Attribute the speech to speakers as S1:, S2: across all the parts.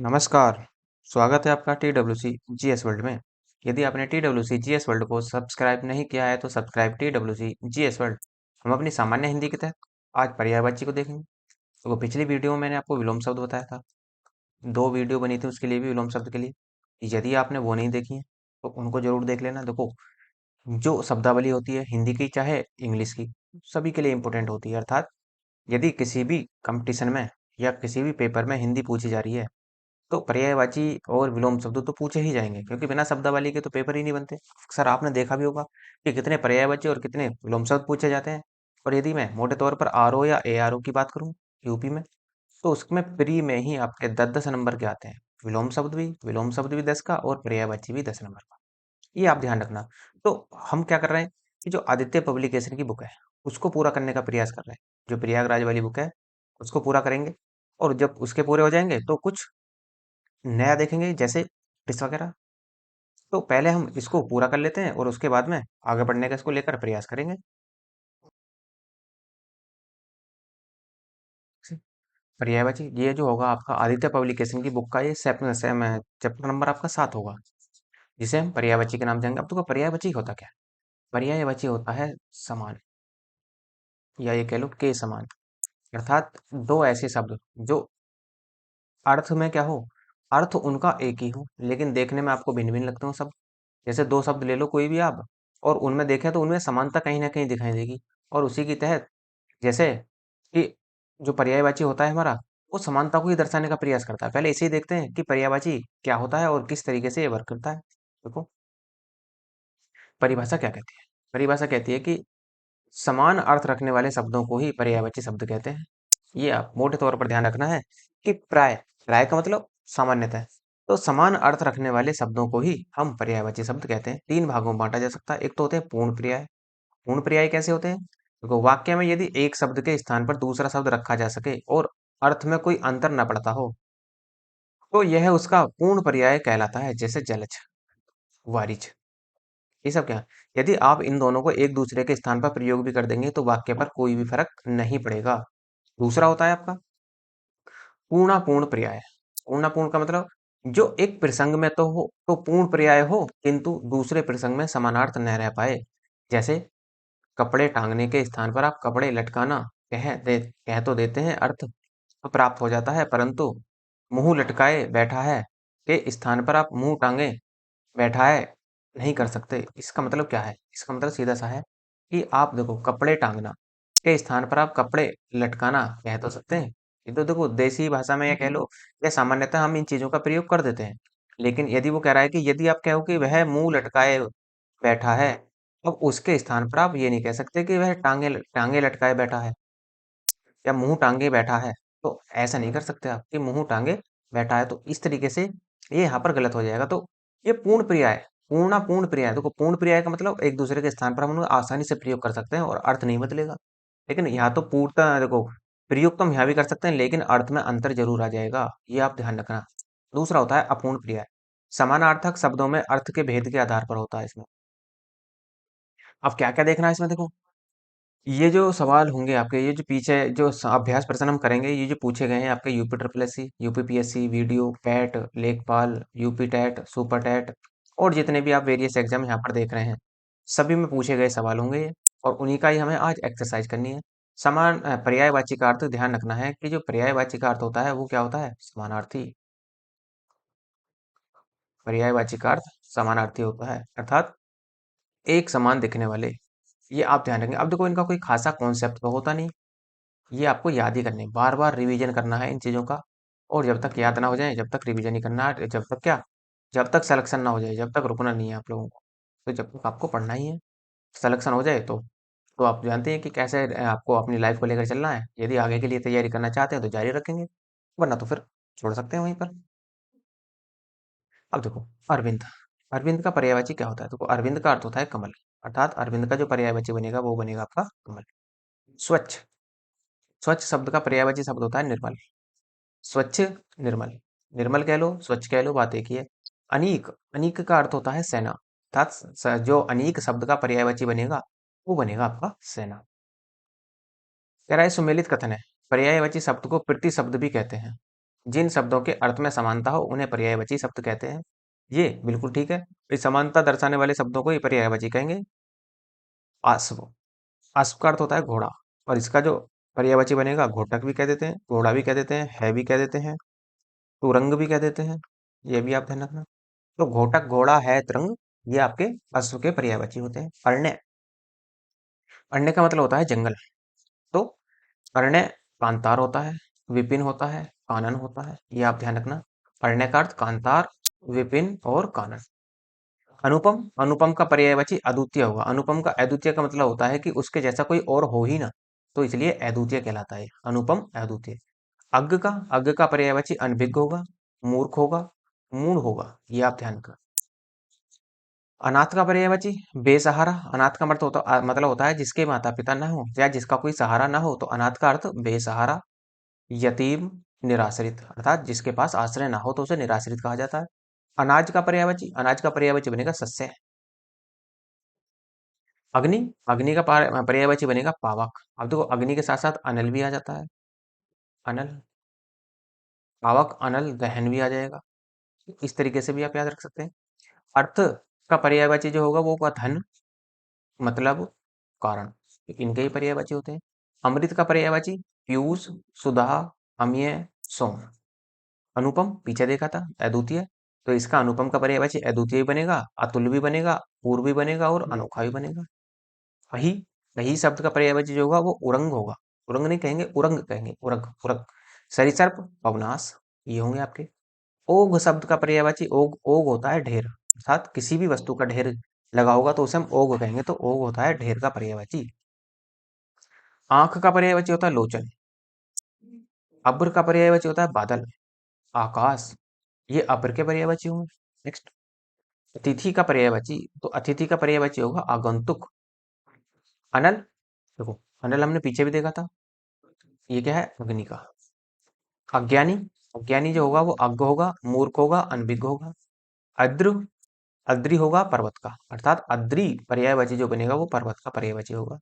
S1: नमस्कार, स्वागत है आपका TWC जीएस वर्ल्ड में। यदि आपने TWC जीएस वर्ल्ड को सब्सक्राइब नहीं किया है तो सब्सक्राइब TWC जीएस वर्ल्ड। हम अपनी सामान्य हिंदी के तहत आज पर्यायवाची को देखेंगे। तो पिछली वीडियो में मैंने आपको विलोम शब्द बताया था। 2 वीडियो बनी थी उसके लिए भी विलोम शब्द के लिए। यदि आपने वो नहीं देखी है तो उनको जरूर देख लेना। देखो, जो शब्दावली होती है हिंदी की चाहे इंग्लिश की, सभी के लिए इम्पोर्टेंट होती है। अर्थात यदि किसी भी कंपटीशन में या किसी भी पेपर में हिंदी पूछी जा रही है तो पर्यायवाची और विलोम शब्द तो पूछे ही जाएंगे, क्योंकि बिना शब्दावली के तो पेपर ही नहीं बनते। अक्सर आपने देखा भी होगा कि कितने पर्यायवाची और कितने विलोम शब्द पूछे जाते हैं। और यदि मैं मोटे तौर पर आरओ या एआरओ की बात करूं यूपी में, तो उसमें प्री में ही आपके 10-10 नंबर के आते हैं। विलोम शब्द भी 10 का और पर्यायवाची भी 10 नंबर का। ये आप ध्यान रखना। तो हम क्या कर रहे हैं कि जो आदित्य पब्लिकेशन की बुक है उसको पूरा करने का प्रयास कर रहे हैं। जो प्रयागराज वाली बुक है उसको पूरा करेंगे, और जब उसके पूरे हो जाएंगे तो कुछ नया देखेंगे, जैसे टिप्स वगैरह। तो पहले हम इसको पूरा कर लेते हैं और उसके बाद में आगे बढ़ने का इसको लेकर प्रयास करेंगे। पर्यायवाची ये जो होगा आपका आदित्य पब्लिकेशन की बुक का, ये चैप्टर नंबर आपका 7 होगा, जिसे हम पर्यायवाची के नाम जानेंगे। अब तो पर्यायवाची होता क्या है? पर्यायवाची होता है समान, या ये कह लो के समान। अर्थात दो ऐसे शब्द जो अर्थ में क्या हो, अर्थ उनका एक ही हो लेकिन देखने में आपको भिन्न भिन्न लगते हो शब्द। जैसे दो शब्द ले लो कोई भी आप, और उनमें देखें तो उनमें समानता कहीं ना कहीं दिखाई देगी। और उसी की तहत, जैसे कि जो पर्यायवाची होता है हमारा, वो समानता को ही दर्शाने का प्रयास करता है। पहले इसे ही देखते हैं कि पर्यायवाची क्या होता है और किस तरीके से ये वर्क करता है। देखो, परिभाषा क्या कहती है? परिभाषा कहती है कि समान अर्थ रखने वाले शब्दों को ही पर्यायवाची शब्द कहते हैं। ये आप मोटे तौर पर ध्यान रखना है कि प्राय, प्राय का मतलब सामान्यतः, तो समान अर्थ रखने वाले शब्दों को ही हम पर्यायवाची शब्द कहते हैं। 3 भागों में बांटा जा सकता है। एक तो होते हैं पूर्ण पर्याय। पूर्ण पर्याय कैसे होते हैं? देखो, वाक्य में यदि एक शब्द के स्थान पर दूसरा शब्द रखा जा सके और अर्थ में कोई अंतर न पड़ता हो, तो यह उसका पूर्ण पर्याय कहलाता है। जैसे जलज, वारिज, ये सब क्या? यदि आप इन दोनों को एक दूसरे के स्थान पर प्रयोग भी कर देंगे तो वाक्य पर कोई भी फर्क नहीं पड़ेगा। दूसरा होता है आपका पूर्णापूर्ण पर्याय। पूर्णापूर्ण का मतलब जो एक प्रसंग में तो हो तो पूर्ण पर्याय हो, किंतु दूसरे प्रसंग में समानार्थ न रह पाए। जैसे कपड़े टांगने के स्थान पर आप कपड़े लटकाना कह तो देते हैं, अर्थ तो प्राप्त हो जाता है, परंतु मुंह लटकाए बैठा है के स्थान पर आप मुंह टांगे बैठा है नहीं कर सकते। इसका मतलब क्या है? इसका मतलब सीधा सा है कि आप देखो, कपड़े टांगना के स्थान पर आप कपड़े लटकाना कह तो सकते हैं। ये तो देखो देसी भाषा में, या कह लो या सामान्यतः हम इन चीजों का प्रयोग कर देते हैं। लेकिन यदि वो कह रहा है कि यदि आप कहो कि वह मुंह लटकाए बैठा है, अब उसके स्थान पर आप ये नहीं कह सकते कि वह टांगे टांगे लटकाए बैठा है या मुंह टांगे बैठा है। तो ऐसा नहीं कर सकते आप कि मुंह टांगे बैठा है। तो इस तरीके से ये यहाँ पर गलत हो जाएगा। तो ये पूर्ण पर्याय, पूर्ण पर्याय। देखो, पूर्ण पर्याय का मतलब एक दूसरे के स्थान पर हम लोग आसानी से प्रयोग कर सकते हैं और अर्थ नहीं बदलेगा। लेकिन यहाँ तो पूर्णतः देखो, प्रयोग तो हम यहाँ भी कर सकते हैं लेकिन अर्थ में अंतर जरूर आ जाएगा, ये आप ध्यान रखना। दूसरा होता है अपूर्ण पर्याय। समानार्थक शब्दों में अर्थ के भेद के आधार पर होता है इसमें। अब क्या क्या देखना है इसमें? देखो, ये जो सवाल होंगे आपके, ये जो पीछे जो अभ्यास प्रश्न हम करेंगे, ये जो पूछे गए हैं आपके UP triple S C, UP PSC, VDO PET, लेखपाल, यूपी टैट, सुपर टैट, और जितने भी आप वेरियस एग्जाम यहाँ पर देख रहे हैं, सभी में पूछे गए सवाल होंगे ये। और उन्हीं का ही हमें आज एक्सरसाइज करनी है। पर्यायवाची का अर्थ ध्यान रखना है कि जो पर्यायवाची का अर्थ होता है वो क्या होता है? समानार्थी। पर्यायवाची का अर्थ समानार्थी होता है, अर्थात एक समान दिखने वाले। ये आप ध्यान रखेंगे। अब देखो, इनका कोई खासा कॉन्सेप्ट तो होता नहीं, ये आपको याद ही करने, बार बार रिवीजन करना है इन चीजों का। और जब तक याद ना हो जाए जब तक रिवीजन ही करना है। जब तक क्या, जब तक सिलेक्शन ना हो जाए जब तक रुकना नहीं है आप लोगों को। तो जब तक आपको पढ़ना ही है, सिलेक्शन हो जाए तो आप जानते हैं कि कैसे आपको अपनी लाइफ को लेकर चलना है। यदि आगे के लिए तैयारी करना चाहते हैं तो जारी रखेंगे, वरना तो फिर छोड़ सकते हैं वहीं पर। अब देखो, अरविंद, अरविंद का पर्यायवाची क्या होता है? देखो, अरविंद का अर्थ होता है कमल। अर्थात अरविंद का जो पर्यायवाची बनेगा वो बनेगा आपका कमल। स्वच्छ, स्वच्छ शब्द का पर्यायवाची शब्द होता है निर्मल। स्वच्छ, निर्मल, निर्मल कह लो, स्वच्छ कह लो, बात एक ही है। अनीक, अनीक का अर्थ होता है सेना। अर्थात जो अनीक शब्द का पर्यायवाची बनेगा वो बनेगा आपका सेना। कह रहा है सुमेलित कथन है, पर्यायवाची शब्द को प्रति शब्द भी कहते हैं। जिन शब्दों के अर्थ में समानता हो उन्हें पर्यायवाची शब्द कहते हैं। ये बिल्कुल ठीक है। इस समानता दर्शाने वाले शब्दों को ही पर्यायवाची कहेंगे। अश्व, अश्व का अर्थ होता है घोड़ा, और इसका जो पर्यायवाची बनेगा घोटक भी कह देते हैं, घोड़ा भी कह देते हैं, है भी कह देते हैं, तुरंग भी कह देते हैं। ये भी आप ध्यान रखना। तो घोटक, घोड़ा, है, तुरंग, ये आपके अश्व के पर्यायवाची होते हैं। अरण्य, अरण्य का मतलब होता है जंगल। तो अरण्य कांतार होता है, विपिन होता है, कानन होता है, ये आप ध्यान रखना। अरण्य का अर्थ कांतार, विपिन और कानन। अनुपम, अनुपम का पर्यायवाची अद्वितीय होगा। अनुपम का अद्वितीय का मतलब होता है कि उसके जैसा कोई और हो ही ना, तो इसलिए अद्वितीय कहलाता है। अनुपम, अद्वितीय। अज्ञ का, अज्ञ का पर्यायवाची अनभिज्ञ होगा, मूर्ख होगा, मूढ़ होगा, ये आप ध्यान रखना। अनाथ का पर्यायवाची बेसहारा। अनाथ का मतलब होता है जिसके माता पिता ना हो या जिसका कोई सहारा ना हो, तो अनाथ का अर्थ बेसहारा। यतीम, निराश्रित, अर्थात जिसके पास आश्रय ना हो तो उसे निराश्रित कहा जाता है। अनाज का पर्यायवाची, अनाज का पर्यायवाची बनेगा शस्य। अग्नि, अग्नि का पर्यायवाची बनेगा पावक। अब देखो अग्नि के साथ साथ अनल भी आ जाता है। अनल, पावक, अनल, गहन भी आ जाएगा। इस तरीके से भी आप याद रख सकते हैं। अर्थ का पर्यायवाची जो होगा वो होगा धन, मतलब, कारण। इनके ही पर्यायवाची होते हैं। अमृत का पर्यायवाची पीयूष, सुधा, अम्य, सोम। अनुपम पीछे देखा था, अद्वितीय, तो इसका अनुपम का पर्यायवाची अद्वितीय भी बनेगा, अतुल भी बनेगा, पूर्व भी बनेगा और अनोखा भी बनेगा। वही, वही शब्द का पर्यायवाची जो होगा वो उरंग होगा। उरंग नहीं कहेंगे, उरंग कहेंगे, उरग, उरग। सरीसर्प, पवनास, ये होंगे आपके। ओघ शब्द का पर्यायवाची ओघ, ओघ होता है ढेर, अर्थात किसी भी वस्तु का ढेर लगा होगा तो उसे हम ओघ कहेंगे, तो ओघ होता है ढेर का पर्यायवाची। आंख का पर्यायवाची होता है लोचन। अब्र का पर्यायवाची होता है बादल, आकाश, ये अब्र के पर्यायवाची होंगे। नेक्स्ट, अतिथि का पर्यायवाची, तो अतिथि का पर्यायवाची होगा आगंतुक। अनल, देखो अनल हमने पीछे भी देखा था, ये क्या है, अग्नि का। अज्ञानी, अज्ञानी जो होगा वो अज्ञ होगा, मूर्ख होगा, अनभिज्ञ होगा। अद्र, अद्रि होगा पर्वत का, अर्थात अद्रि पर्यायवाची जो बनेगा वो पर्वत का पर्यायवाची होगा।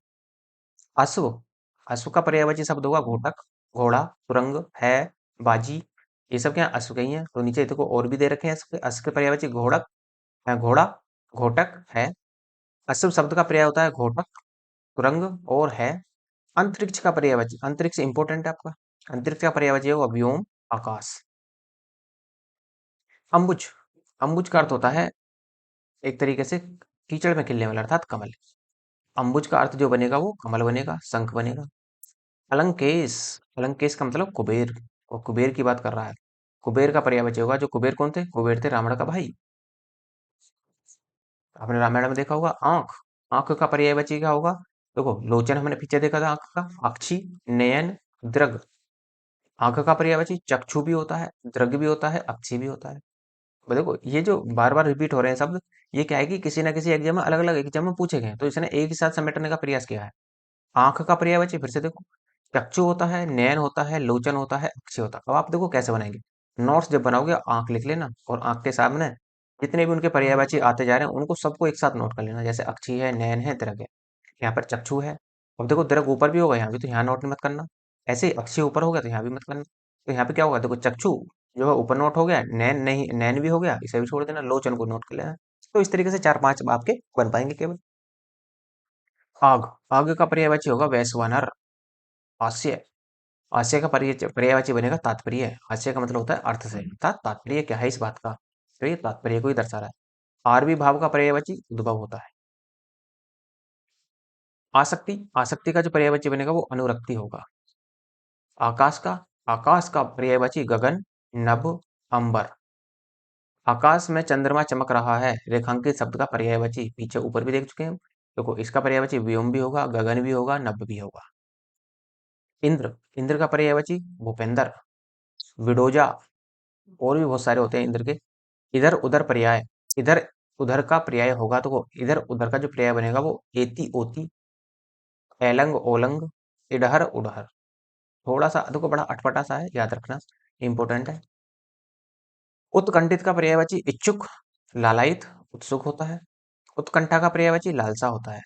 S1: अश्व, अश्व का पर्यायवाची शब्द होगा घोटक, घोड़ा, तुरंग, है, बाजी, ये सब क्या अश्व के ही हैं। तो नीचे देखो और भी दे रखे हैं अश्व के, अश्व के पर्यायवाची घोड़क है, घोड़ा, घोटक है। अश्व शब्द का पर्याय होता है घोटक, तुरंग और है। अंतरिक्ष का पर्यायवाची, अंतरिक्ष इंपॉर्टेंट है आपका, अंतरिक्ष का पर्यायवाची होगा व्योम, आकाश। अंबुज, अंबुज का अर्थ होता है एक तरीके से कीचड़ में खिलने वाला, अर्थात कमल। अंबुज का अर्थ जो बनेगा वो कमल बनेगा, शंख बनेगा। अलंकेश, अलंकेश का मतलब कुबेर, और कुबेर की बात कर रहा है। कुबेर का पर्यायवाची होगा, जो कुबेर कौन थे, कुबेर थे रावण का भाई। आपने रामायण में देखा होगा। आंख, आंख का पर्यायवाची क्या होगा, देखो लोचन हमने पीछे देखा था आंख का, अक्षी, नयन, दृग। आंख का पर्यायवाची चक्षु भी होता है, दृग भी होता है, अक्षी भी होता है। अब देखो ये जो बार बार रिपीट हो रहे हैं शब्द, ये क्या है कि किसी ना किसी एग्जाम में, अलग अलग एग्जाम में पूछे गए हैं, तो इसने एक ही साथ समेटने का प्रयास किया है। आंख का पर्यायवाची फिर से देखो, चक्षु होता है, नयन होता है, लोचन होता है, अक्षी होता है। अब आप देखो कैसे बनाएंगे। नोट्स जब बनाओगे आंख लिख लेना, और आंख के सामने जितने भी उनके पर्यायवाची आते जा रहे हैं उनको सबको एक साथ नोट कर लेना, जैसे अक्षी है, नयन है, दृग है। यहाँ पर चक्षु है, अब देखो दृग ऊपर भी होगा यहाँ भी, तो यहाँ नोट मत करना। ऐसे ही अक्षी ऊपर हो गया तो यहाँ भी मत करना। तो यहाँ पे क्या होगा, देखो चक्षु जो है ऊपर नोट हो गया, नैन नहीं, नैन भी हो गया, इसे भी छोड़ देना, लोचन को नोट कर लेना। तो इस तरीके से चार पांच आपके बन पाएंगे केवल। आग, आग का पर्यायवाची होगा वैश्वानर। हास्य, हास्य का पर्यायवाची बनेगा तात्पर्य। हास्य का मतलब होता है अर्थ से, अर्थात तात्पर्य क्या है इस बात का, तो ये तात्पर्य को ही दर्शा रहा है। आरवी भाव का पर्यायवाची उद्भव होता है। आसक्ति, आसक्ति का जो पर्यायवाची बनेगा वो अनुरक्ति होगा। आकाश का, आकाश का पर्यायवाची गगन, नभ, अंबर। आकाश में चंद्रमा चमक रहा है, रेखांकित शब्द का पर्यायवाची पीछे ऊपर भी देख चुके हैं हम। देखो इसका पर्यायवाची व्योम भी होगा, गगन भी होगा, नभ भी होगा। इंद्र, इंद्र का पर्यायवाची भूपेंद्र, विडोजा, और भी बहुत सारे होते हैं इंद्र के। इधर उधर पर्याय, इधर उधर का पर्याय होगा तो वो इधर उधर का जो पर्याय बनेगा वो एति ओति, एलंग ओलंग, इडहर उडहर। थोड़ा सा देखो बड़ा अटपटा सा है, याद रखना, इंपॉर्टेंट है। उत्कंठित का पर्यायवाची इच्छुक, लालायित, उत्सुक होता है। उत्कंठा का पर्यायवाची लालसा होता है।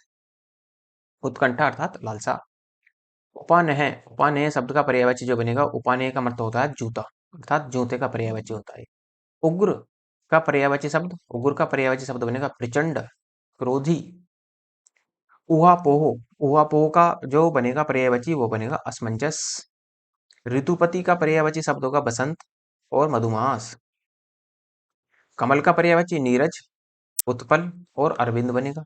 S1: उत्कंठा अर्थात लालसा। उपानेह, उपानेह शब्द का पर्यायवाची जो बनेगा, उपानेह का मतलब होता है जूता। अर्थात जूते का पर्यायवाची होता है। उग्र का पर्यायवाची शब्द, उग्र का पर्यायवाची शब्द बनेगा प्रचंड, क्रोधी। ऊहापोह, ऊहापोह का जो बनेगा पर्यायवाची वो बनेगा असमंजस। ऋतुपति का पर्यायवाची शब्द होगा बसंत और मधुमास। कमल का पर्यायवाची नीरज, उत्पल और अरविंद बनेगा।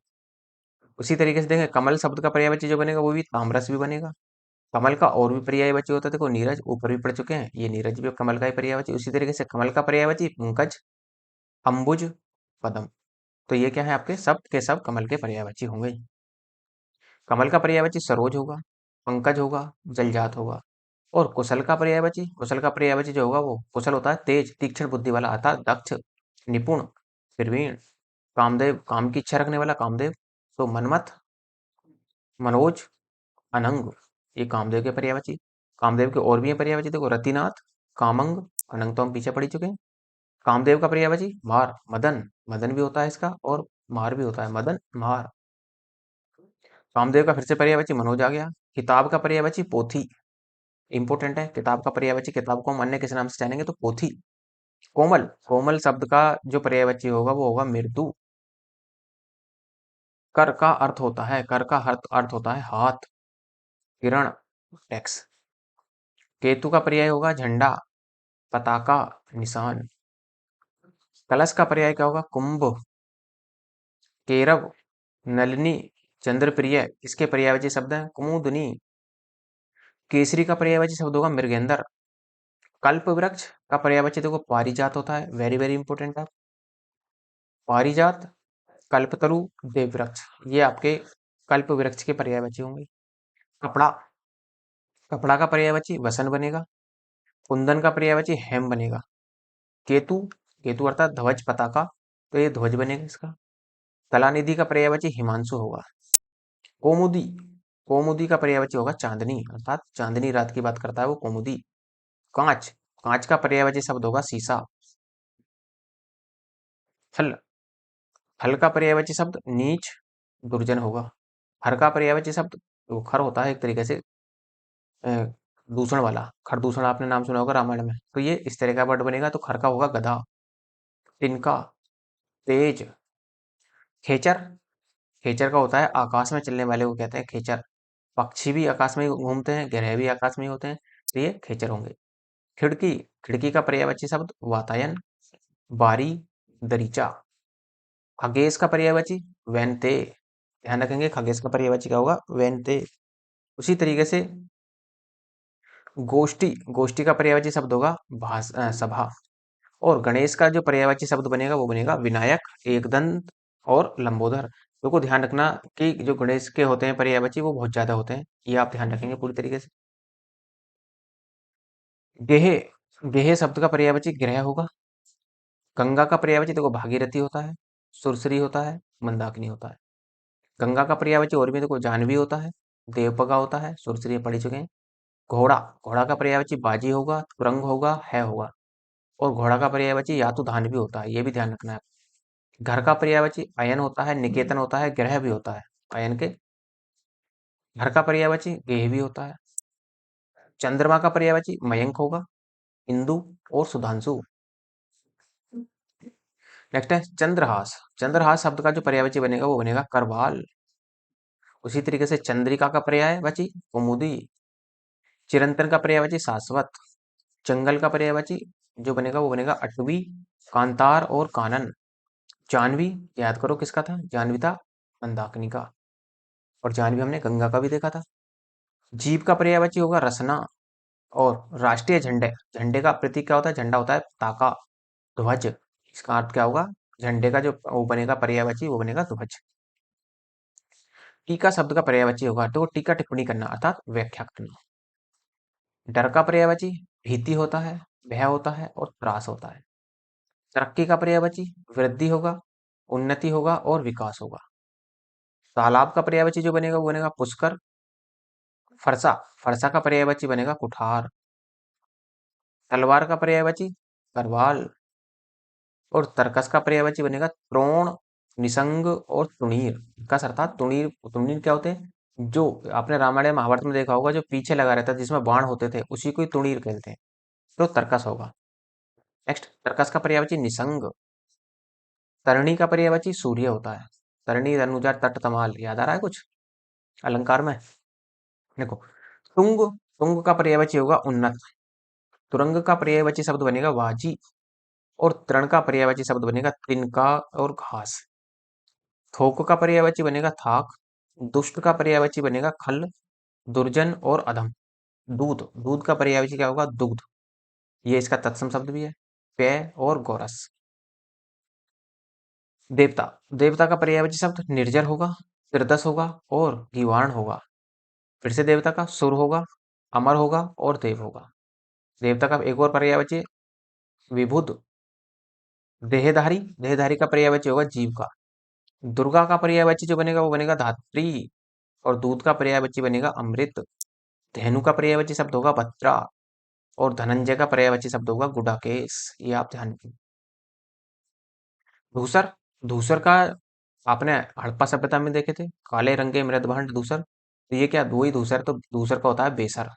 S1: उसी तरीके से देखें कमल शब्द का पर्यायवाची जो बनेगा वो भी ताम्रस भी बनेगा। कमल का और भी पर्यायवाची होता है, देखो नीरज ऊपर भी पढ़ चुके हैं, ये नीरज भी कमल का ही पर्यायवाची। उसी तरीके से कमल का पर्यायवाची पंकज, अंबुज, पद्म। तो ये क्या है आपके शब्द के सब कमल के पर्यायवाची होंगे। कमल का पर्यायवाची सरोज होगा, पंकज होगा, जलजात होगा। और कुशल का पर्यायवाची जो होगा वो कुशल होता है तेज, तीक्ष्ण बुद्धि वाला, अर्थात दक्ष, निपुण, प्रवीण। कामदेव, काम की इच्छा रखने वाला कामदेव। तो मनमथ, मनोज, अनंग, ये कामदेव के पर्यायवाची। कामदेव के और भी हैं पर्यायवाची, देखो रतिनाथ, कामंग, अनंग तो हम पीछे पढ़ ही चुके हैं। कामदेव का पर्यायवाची मार, मदन, मदन भी होता है इसका और मार भी होता है, मदन, मार। कामदेव का फिर से पर्यायवाची मनोज आ गया। किताब का पर्यायवाची पोथी, इंपॉर्टेंट है। किताब का पर्यायवाची, किताब को हम अन्य किस नाम से जानेंगे तो पोथी। कोमल, कोमल शब्द का जो पर्यायवाची होगा वो होगा मृदु। कर का अर्थ होता है, कर का अर्थ होता है हाथ, किरण, टैक्स। केतु का पर्याय होगा झंडा, पताका, निशान। कलश का पर्याय क्या होगा कुंभ, केरव, नलिनी, चंद्रप्रिय। इसके पर्यायवाची शब्द हैं कुमुदनी। केसरी का पर्यायवाची शब्द होगा मृगेंद्र। कल्प वृक्ष का पर्यायवाची देखो पारिजात होता है, वेरी वेरी इंपॉर्टेंट है। पारिजात, कल्पतरु, देववृक्ष, ये आपके कल्प वृक्ष के पर्यायवाची होंगे। कपड़ा, कपड़ा का पर्यायवाची वसन बनेगा। कुंदन का पर्यायवाची हेम बनेगा। केतु, केतु अर्थात ध्वज, पताका, तो ये ध्वज बनेगा इसका। कलानिधि का पर्यायवाची हिमांशु होगा। कौमुदी, कौमुदी का पर्यायवाची होगा चांदनी, अर्थात चांदनी रात की बात करता है वो कौमुदी। कांच, कांच का पर्यायवाची शब्द होगा शीशा। फल, फल का पर्यायवाची शब्द नीच, दुर्जन होगा। खर का पर्यायवाची शब्द, वो खर होता है एक तरीके से अ, दूषण वाला, खरदूषण आपने नाम सुना होगा रामायण में, तो ये इस तरह का वर्ड बनेगा, तो खर का होगा गधा। तिनका, तेज। खेचर, खेचर का होता है आकाश में चलने वाले को कहते हैं खेचर। पक्षी भी आकाश में ही घूमते हैं, ग्रह भी आकाश में ही होते हैं, तो ये खेचर होंगे। खिड़की, खिड़की का पर्यायवाची शब्द वातायन, बारी, दरीचा। खगेश का पर्यायवाची वैनते, ध्यान रखेंगे खगेश का पर्यायवाची क्या होगा वैनते। उसी तरीके से गोष्ठी, गोष्ठी का पर्यायवाची शब्द होगा सभा। और गणेश का जो पर्यायवाची शब्द बनेगा वो बनेगा विनायक, एकदंत और लंबोदर। तो ध्यान रखना कि जो गणेश के होते हैं पर्यायवाची वो बहुत ज्यादा होते हैं, ये आप ध्यान रखेंगे पूरी तरीके से। गेहे, गेहे शब्द का पर्यायवाची ग्रह होगा। गंगा का पर्यायवाची देखो भागीरथी होता है, सुरसरी होता है, मंदाकिनी होता है। गंगा का पर्यायवाची और भी देखो जाह्नवी होता है, देवपगा होता है, सुरसरी पढ़ ही चुके हैं। घोड़ा, घोड़ा का पर्यायवाची बाजी होगा, तुरंग होगा, है होगा। और घोड़ा का पर्यायवाची या तो धान भी होता है, ये भी ध्यान रखना है। घर का पर्यायवाची अयन होता है, निकेतन होता है, ग्रह भी होता है अयन के। घर का पर्यायवाची गेह भी होता है। चंद्रमा का पर्यायवाची मयंक होगा, इंदु और सुधांशु। नेक्स्ट है चंद्रहास, चंद्रहास शब्द का जो पर्यायवाची बनेगा वो बनेगा करवाल। उसी तरीके से चंद्रिका का पर्यायवाची कुमुदी। चिरंतन का पर्यायवाची शाश्वत। जंगल का पर्यायवाची जो बनेगा वो बनेगा अटवी, कांतार और कानन। जानवी, याद करो किसका था, जानवी था मंदाकिनी का। और जानवी हमने गंगा का भी देखा था। जीव का पर्यायवाची होगा रसना। और राष्ट्रीय झंडे, झंडे का प्रतीक क्या होता है, झंडा होता है पताका, ध्वज। इसका अर्थ क्या होगा, झंडे का जो वो बनेगा पर्यायवाची वो बनेगा ध्वज। टीका शब्द का पर्यायवाची होगा तो टीका टिप्पणी करना अर्थात व्याख्या करना। डर का पर्यायवाची भीति होता है, भय होता है और त्रास होता है। तरक्की का पर्यायवाची वृद्धि होगा, उन्नति होगा और विकास होगा। तालाब का पर्यायवाची जो बनेगा वो बनेगा पुष्कर। फरसा, फरसा का पर्यायवाची बनेगा कुठार। तलवार का पर्यायवाची करवाल। और तर्कस का पर्यायवाची बनेगा त्रोण, निसंग और तुणीर। कस अर्थात तुणीर, तुणीर क्या होते हैं, जो आपने रामायण महाभारत में देखा होगा जो पीछे लगा रहता है जिसमें बाण होते थे उसी को ही तुणीर कहते हैं, तो तर्कस होगा। नेक्स्ट, तर्कस का पर्यायवाची निसंग। तरणी का पर्यायवाची सूर्य होता है। तरणी, तनुजा, तट, तमाल, याद आ रहा है कुछ अलंकार में? देखो, तुंग, तुंग का पर्यायवाची होगा उन्नत। तुरंग का पर्यायवाची शब्द बनेगा वाजी। और तृण का पर्यायवाची शब्द बनेगा तिनका और घास। थोक का पर्यायवाची बनेगा थाक। दुष्ट का पर्यायवाची बनेगा खल। दुर्जन और अधम। दूध, दूध का पर्यायवाची क्या होगा? दुग्ध। ये इसका तत्सम शब्द भी है। पेय और गोरस। देवता, देवता का पर्यायवाची शब्द निर्जर होगा, त्रिदश होगा और गीवाण होगा। फिर से देवता का सुर होगा, अमर होगा और देव होगा। देवता का एक और पर्यायवाची विभुद। देहधारी, देहधारी का पर्यायवाची होगा जीविका। दुर्गा का पर्यायवाची जो बनेगा वो बनेगा धात्री। और दूध का पर्यायवाची बनेगा अमृत। धेनु का पर्यायवाची शब्द होगा बत्रा। और धनंजय का पर्यायवाची शब्द होगा गुडाकेश। ये आप ध्यान रखिए। धूसर, धूसर का आपने हड़प्पा सभ्यता में देखे थे, काले रंग के मृदभंड धूसर। तो ये क्या, दो ही धूसर, तो धूसर का होता है बेसर।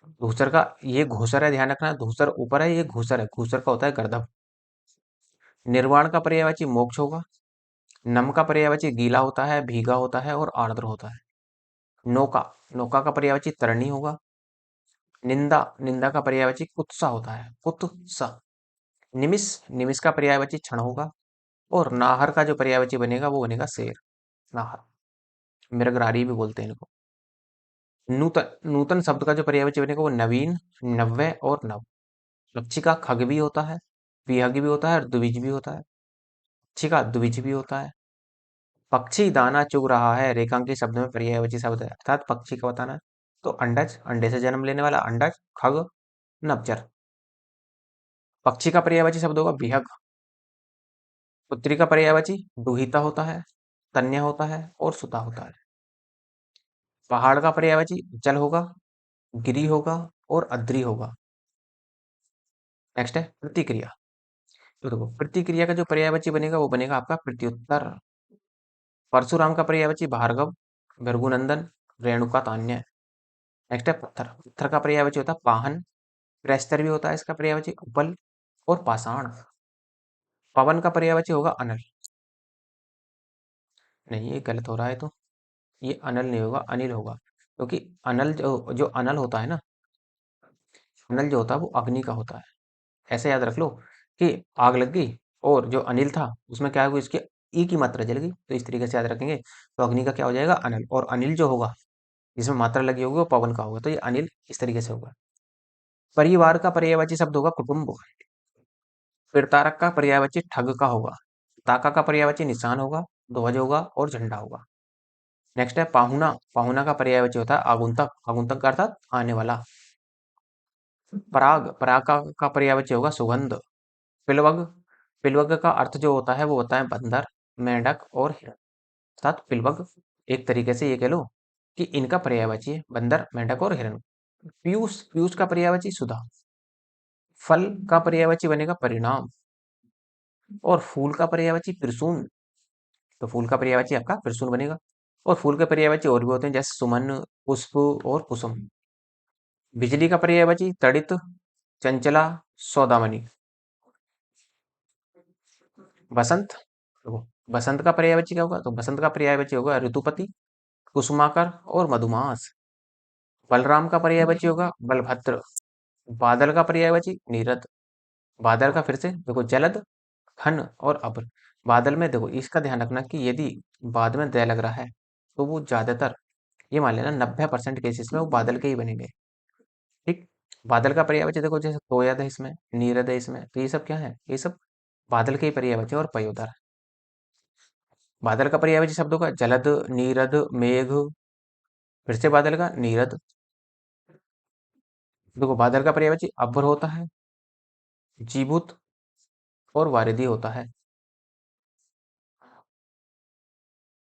S1: धूसर का ये घूसर है, ध्यान रखना, धूसर ऊपर है, ये घूसर है, घूसर का होता है गर्दभ। निर्वाण का पर्यायवाची मोक्ष होगा। नम का पर्यायवाची गीला होता है, भीगा होता है और आर्द्र होता है। नौका, नौका का पर्यायवाची तरणी होगा। निंदा, निंदा का पर्यायवाची कुत्सा होता है, कुत्सा। निमिष, निमिष का पर्यायवाची क्षण होगा। और नाहर का जो पर्यायवाची बनेगा वो बनेगा शेर। नाहर, मृगरारी भी बोलते हैं इनको। नूतन, नूतन शब्द का जो पर्यायवाची बनेगा वो नवीन, नव्य और नव। पक्षी का खग भी होता है, विहग भी होता है और द्विज भी होता है। पक्षी का द्विज भी होता है। पक्षी दाना चुग रहा है, रेखांकित शब्द में पर्यायवाची शब्द है, अर्थात पक्षी का बताना है। तो अंडज, अंडे से जन्म लेने वाला अंडज। खग, नवचर। पक्षी का पर्यायवाची शब्द होगा विहग। पुत्री का पर्यायवाची दुहिता होता है, कन्या होता है और सुता होता है। पहाड़ का पर्यायवाची जल होगा, गिरी होगा और अद्री होगा। नेक्स्ट है प्रतिक्रिया। तो देखो, प्रतिक्रिया का जो पर्यायवाची बनेगा वो बनेगा आपका प्रत्युत्तर। परशुराम का पर्यायवाची भार्गव, भृगुनंदन, रेणुका, तान्या। नेक्स्ट है पत्थर, पत्थर का पर्यायवाची होता है पाहन। प्रस्तर भी होता है इसका पर्यायवाची उपल और पाषाण। पवन का पर्यायवाची होगा अनल। नहीं, ये गलत हो रहा है, तो ये अनल नहीं होगा, अनिल होगा। क्योंकि अनल जो जो अनल होता है ना, अनल जो होता है वो अग्नि का होता है। ऐसे याद रख लो कि आग लग गई और जो अनिल था उसमें क्या हुआ, इसकी ई की मात्रा जल गई, तो इस तरीके से याद रखेंगे। तो अग्नि का क्या हो जाएगा? अनल। और अनिल जो होगा जिसमें मात्रा लगी होगी वो पवन का होगा, तो ये अनिल इस तरीके से होगा। परिवार का पर्यायवाची शब्द होगा कुटुंब। फिर तारक का पर्यायवाची ठग का होगा। ताका का पर्यायवाची निशान होगा, ध्वज होगा और झंडा होगा। नेक्स्ट है पाहुना, पाहुना का पर्यायवाची होता है आगुंतक, आगुंतक का अर्थात आने वाला। पराग, पराग का पर्यायवाची होगा सुगंध। पिलवग, पिलवग का अर्थ जो होता है वो होता है बंदर, मेंढक और हिरण। अर्थात पिलवग एक तरीके से ये कह लो कि इनका पर्यायवाची है बंदर, मेंढक और हिरण। पीयूष, पीयूष का पर्यायवाची सुधा। फल का पर्यायवाची बनेगा परिणाम। और फूल का पर्यायवाची पिरसून। तो फूल का पर्यायवाची आपका पिरसून बनेगा। और फूल के पर्यायवाची और भी होते हैं, जैसे सुमन, पुष्प और कुसुम। बिजली का पर्यायवाची तड़ित, चंचला, सौदामणि। बसंत, तो बसंत का पर्यायवाची क्या होगा? तो बसंत का पर्यायवाची होगा ऋतुपति, कुसुमाकर और मधुमास। बलराम का पर्यायवाची होगा बलभद्र। बादल का पर्यायवाची नीरद। बादल का फिर से देखो जलद, घन और अभ्र। बादल में देखो इसका ध्यान रखना कि यदि बाद में दय लग रहा है तो वो ज्यादातर, ये मान लेना 90% केसेस में वो बादल के ही बनेंगे। ठीक। बादल का पर्यायवाची देखो, जैसे तोयद है इसमें, नीरद है इसमें, तो ये सब क्या है? ये सब बादल के ही पर्यायवाची और पयोदर। बादल का पर्यायवाची शब्दों का जलद, नीरद, मेघ। फिर से बादल का नीरद। देखो बादल का पर्यायवाची अभ्र होता है, जीभूत और वारिधि होता है।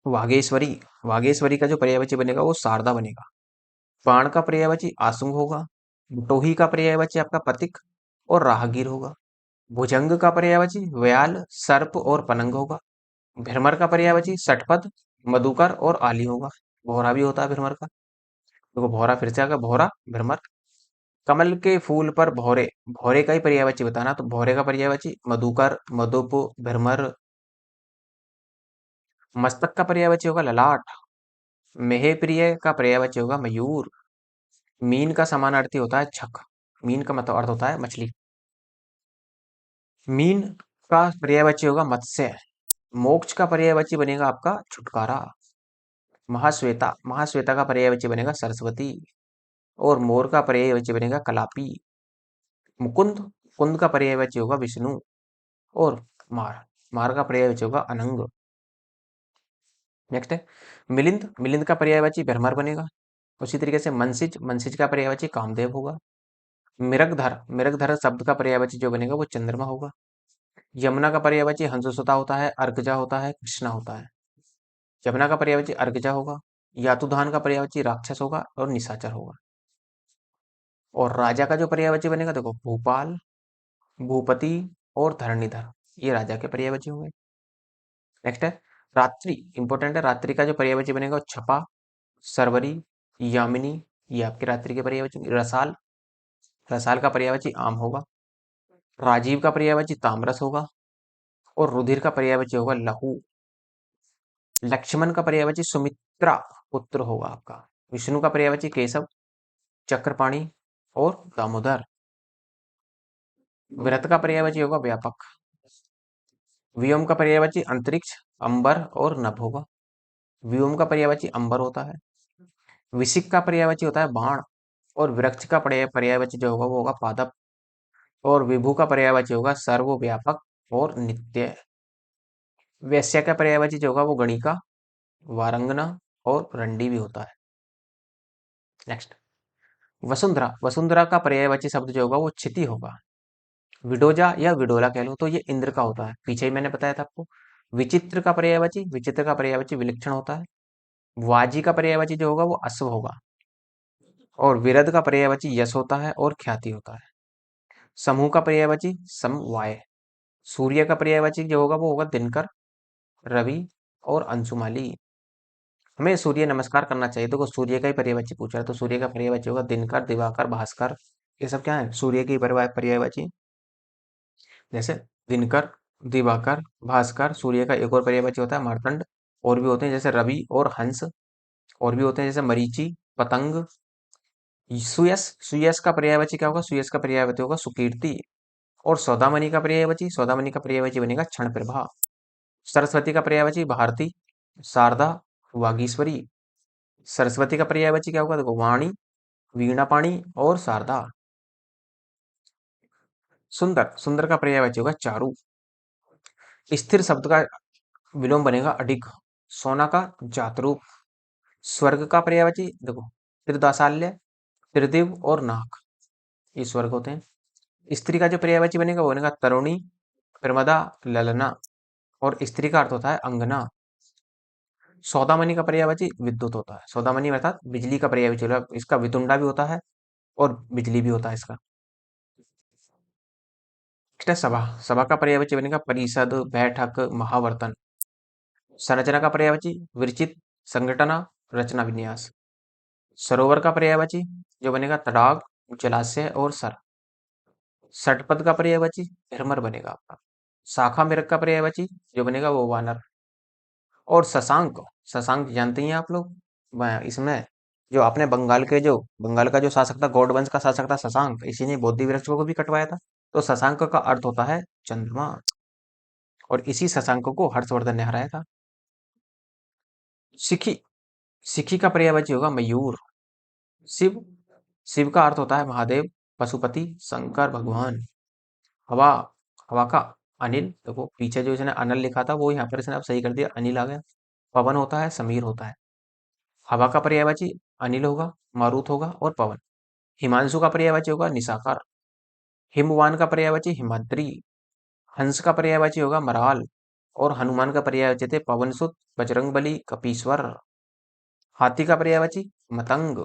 S1: वागेश्वरी, वागेश्वरी का जो पर्यायवाची बनेगा वो शारदा बनेगा। बाण का पर्यायवाची आसुंग होगा। टोही का पर्यायवाची आपका पथिक और राहगीर होगा। भुजंग का पर्यायवाची व्याल, सर्प और पनंग होगा। भ्रमर का पर्यायवाची षटपद, मधुकर और आली होगा। भौरा भी होता है भ्रमर का। देखो भौरा फिर से आएगा, भौरा, भ्रमर। कमल के फूल पर भौरे, भौरे का ही पर्यायवाची बताना, तो भौरे का पर्यायवाची मधुकर, मधुप, भ्रमर। मस्तक का पर्यायवाची होगा ललाट। मेहे प्रिय का पर्यायवाची होगा मयूर। मीन का समानार्थी होता है छक। मीन का मतलब अर्थ होता है मछली। मीन का पर्यायवाची होगा मत्स्य। मोक्ष का पर्यायवाची बनेगा आपका छुटकारा। महाश्वेता, महाश्वेता का पर्यायवाची बनेगा सरस्वती। और मोर का पर्यायवाची बनेगा कलापी। मुकुंद, कुंद का पर्यायवाची होगा विष्णु। और मार, मार का पर्यायवाची होगा अनंग। नेक्स्ट है मिलिंद, मिलिंद का पर्यायवाची भ्रमर बनेगा। उसी तरीके से मनसिज, मनसिज का पर्यायवाची कामदेव होगा। मिरगधर, मिरगधर शब्द का पर्यायवाची जो बनेगा वो चंद्रमा होगा। यमुना का पर्यायवाची हंसुसुता होता है, अर्कजा होता है, कृष्णा होता है। यमुना का पर्यायवाची अर्कजा होगा। यातुधान का पर्यायवाची राक्षस होगा और निशाचर होगा। और राजा का जो पर्यायवाची बनेगा देखो भूपाल, भूपति और धरणीधर, ये राजा के पर्यायवाची होंगे। नेक्स्ट है रात्रि, इंपॉर्टेंट है। रात्रि का जो पर्यायवाची बनेगा वो छपा, सरवरी, यामिनी, ये आपकी रात्रि के पर्यायवाची। रसाल, रसाल का पर्यायवाची आम होगा। राजीव का पर्यायवाची तामरस होगा। और रुधिर का पर्यायवाची होगा लहू। लक्ष्मण का पर्यायवाची सुमित्रा पुत्र होगा आपका। विष्णु का पर्यायवाची केशव, चक्रपाणी और दामोदर। व्रत का पर्यायवाची होगा व्यापक। व्योम का पर्यायवाची अंतरिक्ष, अंबर और नभ होगा। व्योम का पर्यायवाची अंबर होता है। विशिक का पर्यायवाची होता है बाण। और वृक्ष का पर्यायवाची जो होगा वो होगा पादप। और विभु का पर्यायवाची होगा सर्वव्यापक और नित्य। वैश्य का पर्यायवाची जो होगा वो गणिका, वारंगना और रंडी भी होता है। नेक्स्ट वसुंधरा, वसुंधरा का पर्यायवाची शब्द जो होगा वो क्षिति होगा। विडोजा या विडोला कह लो तो ये इंद्र का होता है, पीछे ही मैंने बताया था आपको। विचित्र का पर्यायवाची, विचित्र का पर्यायवाची विलक्षण होता है। वाजी का पर्यायवाची जो होगा वो अश्व होगा। और विरध का पर्यायवाची यश होता है और ख्याति होता है। समूह का पर्यायवाची समवाय। सूर्य का पर्यायवाची जो होगा वो होगा दिनकर, रवि और अंशुमाली। हमें सूर्य नमस्कार करना चाहिए, तो सूर्य का ही पर्यायवाची पूछा है, तो सूर्य का पर्यायवाची होगा दिनकर, दिवाकर, भास्कर। ये सब क्या है, सूर्य की पर्यायवाची। जैसे दिनकर, दिवाकर, भास्कर। सूर्य का एक और पर्यायवाची होता है मार्तंड। और भी होते हैं जैसे रवि और हंस। और भी होते हैं जैसे मरीचि, पतंग। सुयस, सुयस का पर्यायवाची क्या होगा, सुयस का पर्यायवाची होगा सुकीर्ति। और सौदामणि का पर्यायवाची, सौदामणि का पर्यायवाची बनेगा क्षण प्रभा। सरस्वती का पर्यायवाची भारती, शारदा, वागीश्वरी। सरस्वती का पर्यायवाची क्या होगा देखो वाणी, वीणापाणी और शारदा। सुंदर, सुंदर का पर्यायवाची होगा चारु। स्थिर शब्द का विलोम बनेगा अडिग। सोना का जातरूप। स्वर्ग का पर्यायवाची देखो त्रिदासाल्य, त्रिदिव और नाग, ये स्वर्ग होते हैं। स्त्री का जो पर्यायवाची बनेगा वो बनेगा तरुणी, प्रमदा, ललना। और स्त्री का अर्थ होता है अंगना। सौदामणि का पर्यायवाची विद्युत होता है। सौदामणि अर्थात बिजली का पर्यायवाची होता है। इसका वितुंडा भी होता है और बिजली भी होता है इसका। नेक्स्ट है सभा, सभा का पर्यायवाची बनेगा परिषद, बैठक, महावर्तन। संरचना का पर्यायवाची विरचित, संगठना, रचना, विन्यास। सरोवर का पर्यायवाची जो बनेगा तड़ाग, जलाशय और सर। षटपद का पर्यायवाची भ्रमर बनेगा आपका। शाखा मिरक का पर्यायवाची जो बनेगा वो वानर। और शशांक, शशांक जानते ही हैं आप लोग। इसमें जो आपने बंगाल का जो शासक था, गौड़ वंश का शासक था शशांक, इसी ने बोधि वृक्ष को भी कटवाया था। तो शशांक का अर्थ होता है चंद्रमा। और इसी शशांक को हर्षवर्धन ने हराया था। सिखी, सिखी का पर्यायवाची होगा मयूर। शिव, शिव का अर्थ होता है महादेव, पशुपति, शंकर भगवान। हवा, हवा का अनिल, देखो पीछे जो इसने अनिल लिखा था वो यहाँ पर इसने अब सही कर दिया, अनिल आ गया। पवन होता है, समीर होता है। हवा का पर्यायवाची अनिल होगा, मारुत होगा और पवन। हिमांशु का पर्यायवाची होगा निशाकर। हिमवान का पर्यायवाची हिमाद्री। हंस का पर्यायवाची होगा मराल। और हनुमान का पर्यायवाची थे पवनसुत, बजरंगबली, कपीश्वर। हाथी का पर्यायवाची मतंग।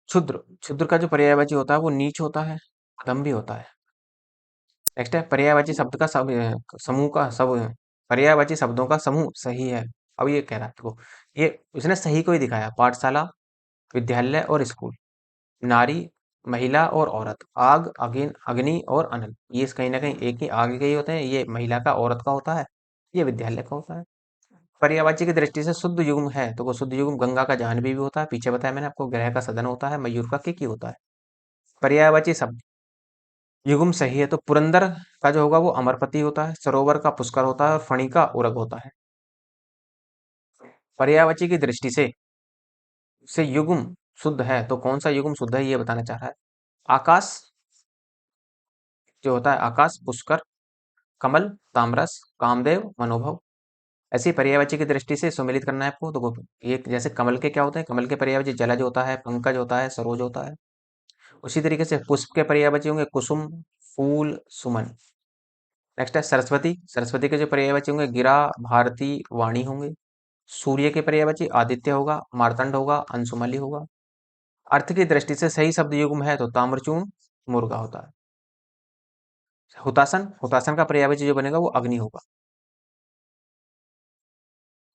S1: क्षुद्र, क्षुद्र का जो पर्यायवाची होता है वो नीच होता है, अधम भी होता है। नेक्स्ट है पर्यायवाची शब्द का समूह का सब, पर्यायवाची शब्दों का समूह सही है। अब ये कह रहा है देखो, ये इसने सही को ही दिखाया, पाठशाला, विद्यालय और स्कूल। नारी, महिला और औरत, आग, अग्नि और अनल, ये कहीं ना कहीं एक ही आगे के ही होते हैं। ये महिला का, औरत का होता है, ये विद्यालय का होता है। पर्यायवाची की दृष्टि से शुद्ध युग्म है तो वो शुद्ध युग्म गंगा का जाह्नवी भी होता है, पीछे बताया मैंने आपको। ग्रह का सदन होता है, मयूर का केकी होता है। पर्यायवाची शब्द युग्म सही है तो पुरंदर का जो होगा वो अमरपति होता है, सरोवर का पुष्कर होता है और फणी का उरग होता है। पर्यायवाची की दृष्टि से युग्म शुद्ध है तो कौन सा युग्म शुद्ध है ये बताना चाह रहा है। आकाश जो होता है, आकाश, पुष्कर, कमल, तामरस, कामदेव, मनोभव। ऐसी पर्यायवाची की दृष्टि से सुमेलित करना है आपको। तो ये जैसे कमल के क्या होते हैं, कमल के पर्यायवाची जलज होता है, पंकज होता है, सरोज होता है। उसी तरीके से पुष्प के पर्यायवाची होंगे कुसुम, फूल, सुमन। नेक्स्ट है सरस्वती। सरस्वती के जो पर्यायवाची होंगे गिरा, भारती, वाणी होंगे। सूर्य के पर्यायवाची आदित्य होगा, मार्तंड होगा, अंशुमली होगा। अर्थ की दृष्टि से सही शब्द युग्म है तो ताम्रचूर्ण, मुर्गा होता है। हुतासन, हुतासन का पर्यायवाची जो बनेगा वो अग्नि होगा।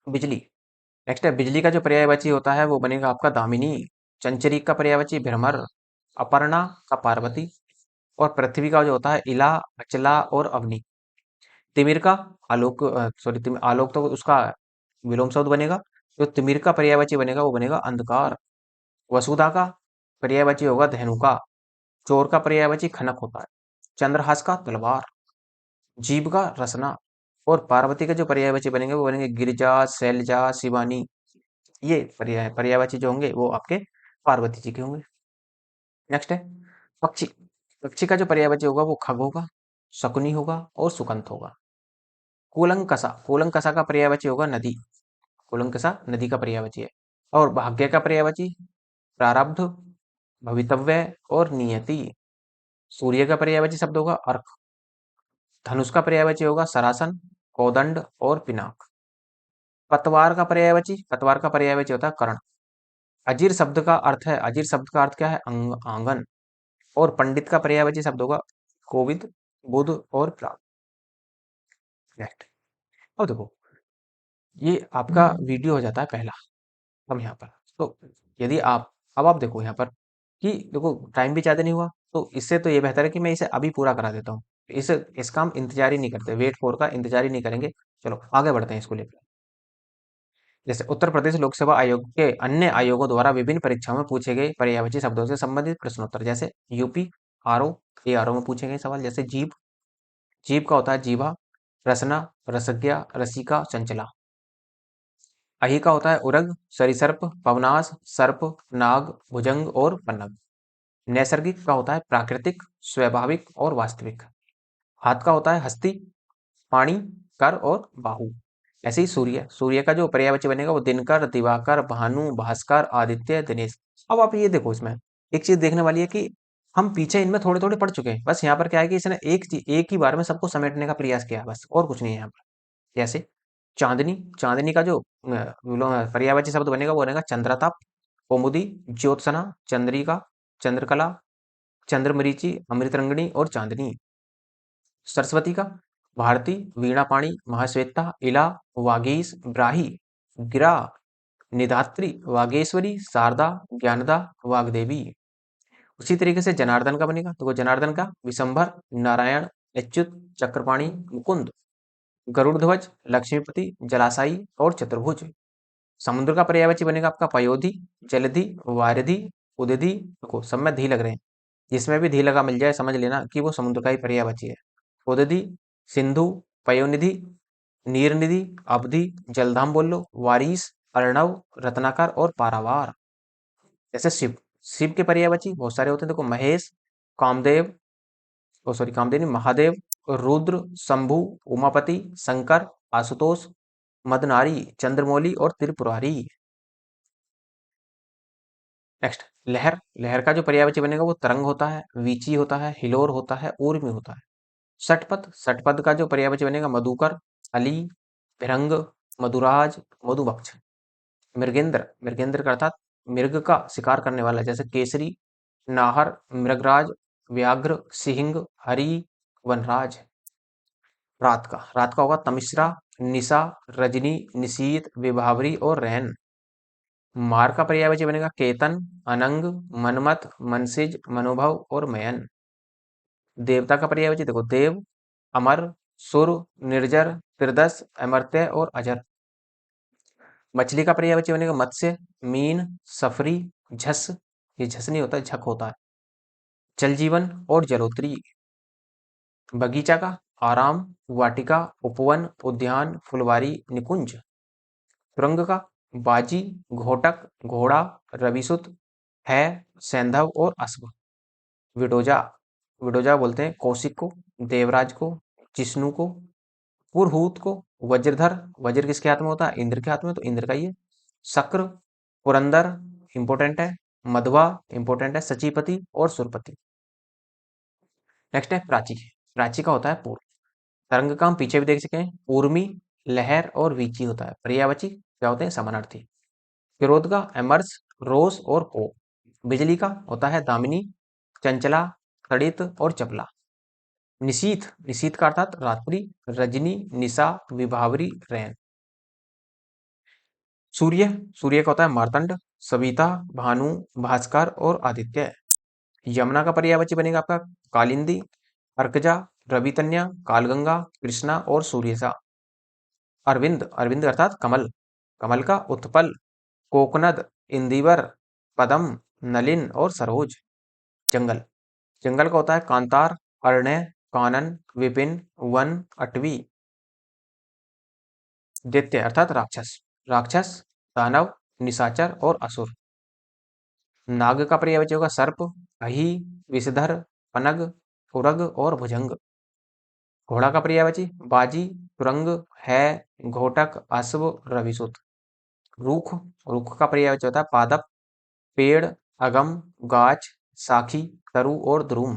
S1: बिजली। नेक्स्ट है बिजली का जो पर्यायवाची होता है वो बनेगा आपका दामिनी। चंचरी का पर्यायवाची भ्रमर, अपर्णा का पार्वती। और पृथ्वी का जो होता है इला, अचला और अग्नि। तिमिर का आलोक, सॉरी आलोक तो उसका विलोम शब्द बनेगा। जो तिमिर का पर्यायवाची बनेगा वो बनेगा अंधकार। वसुधा का पर्यायवाची होगा धेनुका। चोर का पर्यायवाची खनक होता है। चंद्रहास का तलवार। जीव का रसना। और पार्वती के जो पर्यायवाची बनेंगे वो बनेंगे गिरिजा, शैलजा, शिवानी। ये पर्यायवाची जो होंगे वो आपके पार्वती जी के होंगे। नेक्स्ट है पक्षी। पक्षी का जो पर्यायवाची होगा वो खग होगा, शकुनी होगा और सुकंत होगा। कूलंकसा, कूलंकसा का पर्यायवाची होगा नदी। कूलंकसा नदी का पर्यायवाची है। और भाग्य का पर्यायवाची प्रारब्ध, भवितव्य और नियति। सूर्य का पर्यायवाची शब्द होगा अर्क। धनुष का पर्यायवाची होगा सरासन, कोदंड और पिनाक। पतवार का पर्यायवाची होता है कर्ण। अजीर शब्द का अर्थ है, अजीर शब्द का अर्थ क्या है, आंगन। और पंडित का पर्यायवाची शब्द होगा कोविद, बुध और प्राग। नेक्स्ट। अब देखो ये आपका वीडियो हो जाता है पहला। अब यहाँ पर तो यदि आप, अब आप देखो यहाँ पर कि देखो टाइम भी ज्यादा नहीं हुआ, तो इससे तो ये बेहतर है कि मैं इसे अभी पूरा करा देता हूँ। इसका हम इंतजार ही नहीं करते, वेट फॉर का इंतजार ही नहीं करेंगे। चलो आगे बढ़ते हैं इसको लेकर। जैसे उत्तर प्रदेश लोक सेवा आयोग के अन्य आयोगों द्वारा विभिन्न परीक्षाओं में पूछे गए पर्यायवाची शब्दों से संबंधित प्रश्नोत्तर, जैसे यूपी आरओ, ए आरओ में पूछे गए सवाल। जैसे जीभ, जीभ का होता है जीवा। रसना, रसज्ञा, रसिका, चंचला। अही का होता है उरग, सरीसर्प, पवनास, सर्प, नाग, भुजंग और पन्नग। नैसर्गिक का होता है प्राकृतिक, स्वाभाविक और वास्तविक। हाथ का होता है हस्ती, पाणी, कर और बाहु। ऐसे ही सूर्य, सूर्य का जो पर्यायवाची बनेगा वो दिनकर, दिवाकर, भानु, भास्कर, आदित्य, दिनेश। अब आप ये देखो, इसमें एक चीज देखने वाली है कि हम पीछे इनमें थोड़े थोड़े पढ़ चुके हैं, बस यहाँ पर क्या है कि इसने एक ही बार में सबको समेटने का प्रयास किया, बस और कुछ नहीं है यहाँ पर। जैसे चांदनी, चांदनी का जो पर्यायवाची शब्द बनेगा वो बनेगा चंद्रताप। कौमुदी, ज्योत्सना, चंद्रिका, चंद्रकला, चंद्रमरीचि, अमृतरंगिणी और चांदनी। सरस्वती का भारती, वीणापाणी, महाश्वेता, इला, वागीश, ब्राही, गिरा, निधात्री, वागेश्वरी, शारदा, ज्ञानदा, वाग्देवी। उसी तरीके से जनार्दन का बनेगा तो वो जनार्दन का विशंभर, नारायण, अच्युत, चक्रपाणी, मुकुंद, गरुड़ ध्वज, लक्ष्मीपति, जलाशायी और चतुर्भुज। समुद्र का पर्यायवाची बनेगा आपका पयोधि, जलधि, वारिधि, उदधि। देखो सब में धी लग रहे हैं, जिसमें भी धी लगा मिल जाए समझ लेना कि वो समुद्र का ही पर्यायवाची है। उदधि, सिंधु, पयोनिधि, नीरनिधि, अवधि, जलधाम बोल लो, वारिस, अर्णव, रत्नाकर और पारावार। जैसे शिव, शिव के पर्यायवाची बहुत सारे होते हैं, देखो महेश, कामदेव, ओ सॉरी कामदेव नहीं, महादेव, रुद्र, शंभु, उमापति, शंकर, आशुतोष, मदनारी, चंद्रमौली और त्रिपुरारी। नेक्स्ट लहर, लहर का जो पर्यायवाची बनेगा वो तरंग होता है, वीची होता है, हिलोर होता है, ऊर्मी होता है। षटपद, षटपद का जो पर्यायवाची बनेगा मधुकर, अली, भिरंग, मधुराज, मधुबक्ष। मृगेंद्र, मृगेंद्र का अर्थात मृग का शिकार करने वाला, जैसे केसरी, नाहर, मृगराज, व्याघ्र, सिंह, हरि, वनराज। रात का होगा तमिश्रा, निशा, रजनी, निशीत, विभावरी और रैन। मार का पर्यायवाची बनेगा केतन, अनंग, मनमत, मनसिज, मनोभव और मयन। देवता का पर्यायवाची देखो देव, अमर, सुर, निर्जर, त्रिदस, अमर्त्य और अजर। मछली का पर्यायवाची बनेगा मत्स्य, मीन, सफरी, झस, ये झस नहीं होता झक होता है, जल जीवन और जलोत्री। बगीचा का आराम, वाटिका, उपवन, उद्यान, फुलवारी, निकुंज। तुरंग का बाजी, घोटक, घोड़ा, रविसुत, है, सैंधव और अश्व। विडोजा, विडोजा बोलते हैं कौशिक को, देवराज को, जिष्णु को, पुरहूत को, वज्रधर, वज्र किसके हाथ में होता है? इंद्र के हाथ में, तो इंद्र का ये। शक्र, पुरंदर, इंपोर्टेंट है, मधवा, इंपोर्टेंट है, सचीपति और सुरपति। नेक्स्ट है प्राची। प्राची का होता है पूर्व। तरंग का हम पीछे भी देख सके हैं, ऊर्मी, लहर और वीची होता है। पर्यायवाची क्या होते हैं? समानार्थी। विरोध का एमर्स, रोष और को। बिजली का होता है दामिनी, चंचला, तड़ित और चपला। निशीथ, निशीथ का अर्थात रात्रि, रजनी, निशा, विभावरी, रैन। सूर्य, सूर्य का होता है मार्तंड, सविता, भानु, भास्कर और आदित्य। यमुना का पर्यायवाची बनेगा आपका कालिंदी, अर्कजा, रवितन्या, कालगंगा, कृष्णा और सूर्यसा। अरविंद, अरविंद अर्थात कमल, कमल का उत्पल, कोकनद, इंदिवर, पदम, नलिन और सरोज। जंगल, जंगल का होता है कांतार, अरण्य, कानन, विपिन, वन, अटवी। दैत्य अर्थात राक्षस, राक्षस, दानव, निशाचर और असुर। नाग का पर्यायवाची होगा सर्प, अहि, विषधर, पनग, उरग और भुजंग। घोड़ा का पर्यायवाची बाजी, तुरंग, है, घोटक, अश्व, रविसुत। रूख, रूख का पर्यायवाची होता है पादप, पेड़, अगम, गाछ, साखी, तरु और द्रुम।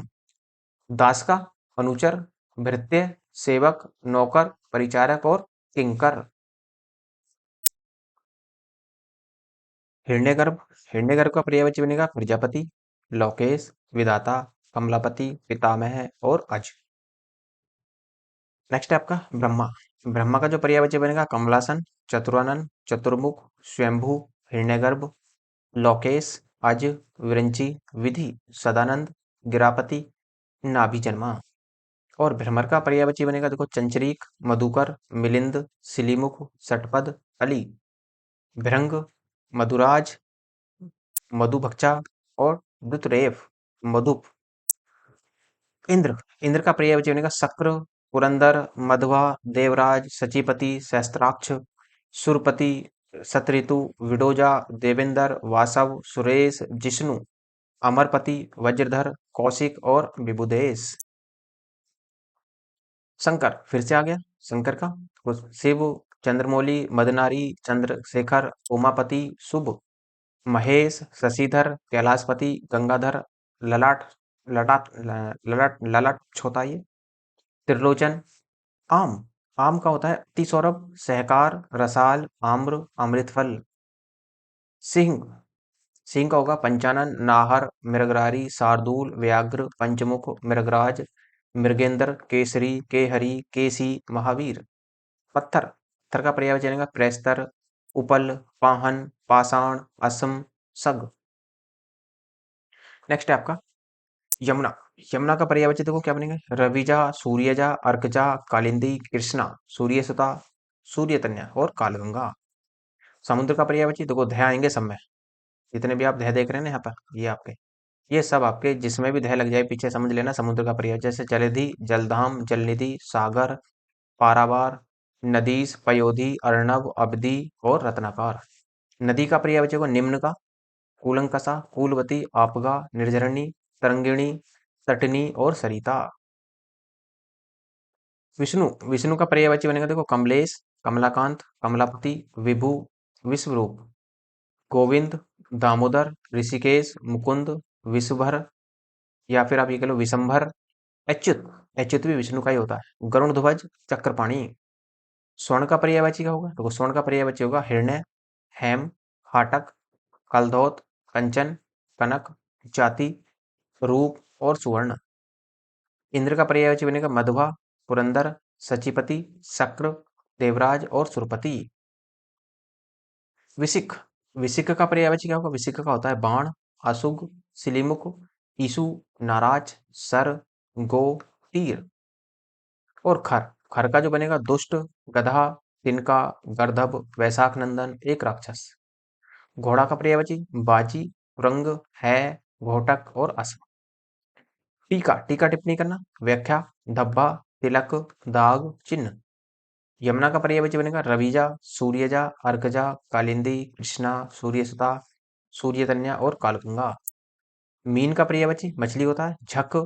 S1: दास का अनुचर, भृत्य, सेवक, नौकर, परिचारक और किंकर। हिरण्यगर्भ, हिरण्यगर्भ का पर्यायवाची बनेगा प्रजापति, लोकेश, विधाता, कमलापति, पितामह और अज। नेक्स्ट है आपका ब्रह्मा। ब्रह्मा का जो पर्यायवाची बनेगा कमलासन, चतुरानन, चतुर्मुख, स्वयंभू, हिरण्यगर्भ, लोकेश, अज, विरंची, विधि, सदानंद, गिरापति, नाभिजन्मा। और भ्रमर का पर्यायवाची बनेगा देखो चंचरीक, मधुकर, मिलिंद, सिलीमुख, सटपद, अली, भृंग, मधुराज, मधुभक्षा और दुतरेफ, मधुप। इंद्र, इंद्र का पर्यायवाची बनेगा शक्र, पुरंदर, मध्वा, देवराज, सचीपति, सहस्त्राक्ष, सुरपति, सतऋतु, विडोजा, देवेंद्र, वासव, सुरेश, जिष्णु, अमरपति, वज्रधर, कौशिक और विबुदेश। शंकर फिर से आ गया, शंकर का तो शिव, चंद्रमौली, मदनारी, चंद्रशेखर, उमापति, शुभ, महेश, शशिधर, कैलाशपति, गंगाधर, ललाट, ललाट, ललाट, ललाट होता है ये, त्रिलोचन। आम, आम का होता है अति सौरभ, सहकार, रसाल, आम्र, अमृतफल। सिंह, सिंह का होगा पंचानन, नाहर, मृगरारी, शार्दूल, व्याघ्र, पंचमुख, मृगराज, मृगेंद्र, केसरी, केहरी, केसी, महावीर। पत्थर, पत्थर का पर्यायवाची बनेगा प्रस्तर, उपल, पाहन, पाषाण, असम, सग। नेक्स्ट है आपका यमुना। यमुना का पर्यायवाची देखो क्या बनेगा रविजा, सूर्यजा, अर्कजा, कालिंदी, कृष्णा, सूर्यसुता, सूर्यतन्या और कालगंगा। समुद्र का पर्यायवाची देखो धय आएंगे सब में, जितने भी आप धय देख रहे हैं ना यहाँ पर ये आपके, ये सब आपके जिसमें भी धय लग जाए पीछे समझ लेना समुद्र का पर्याय। जैसे जलधि, जलधाम, जलनिधि, सागर, पारावार, नदीस, पयोधि, अर्णव, अवधि और रत्नाकर। नदी का पर्यायवाची होगा निम्न का कूलंकसा, कूलवती, आपगा, निर्झरणी, तरंगिणी, तटनी और सरिता। विष्णु, विष्णु का पर्यायवाची बनेगा देखो कमलेश, कमलाकांत, कमलापति, विभु, विश्वरूप, गोविंद, दामोदर, ऋषिकेश, मुकुंद, विश्वभर, या फिर आप ये कह लो विशंभर, अच्युत, अच्युत भी विष्णु का ही होता है, गरुण ध्वज, चक्रपाणी। स्वर्ण का पर्यायवाची क्या होगा देखो स्वर्ण का पर्यायवाची होगा हिरण्य, हेम, हाटक, कलधौत, कंचन, कनक, जाति, रूप और सुवर्ण। इंद्र का पर्यायवाची बनेगा मधवा, पुरंदर, सचिपति, शक्र, देवराज और सुरपति। विशिख, विसिक का पर्यायवाची क्या होगा? विसिक का होता है बाण, असुग, सिलीमुख, ईसु, नाराज, सर, गो, तीर। और खर, खर का जो बनेगा दुष्ट, गधा, तिनका, गर्दभ, वैशाख नंदन, एक राक्षस। घोड़ा का पर्यायवाची बाजी, रंग, है, घोटक और असम। टीका, टीका टिप्पणी करना, व्याख्या, धब्बा, तिलक, दाग, चिन्ह। यमुना का पर्यायवाची बनेगा रविजा, सूर्यजा, अर्कजा, कालिंदी, कृष्णा, सूर्यसुता, सूर्यकन्या और कालगंगा। मीन का पर्यायवाची मछली होता है झक,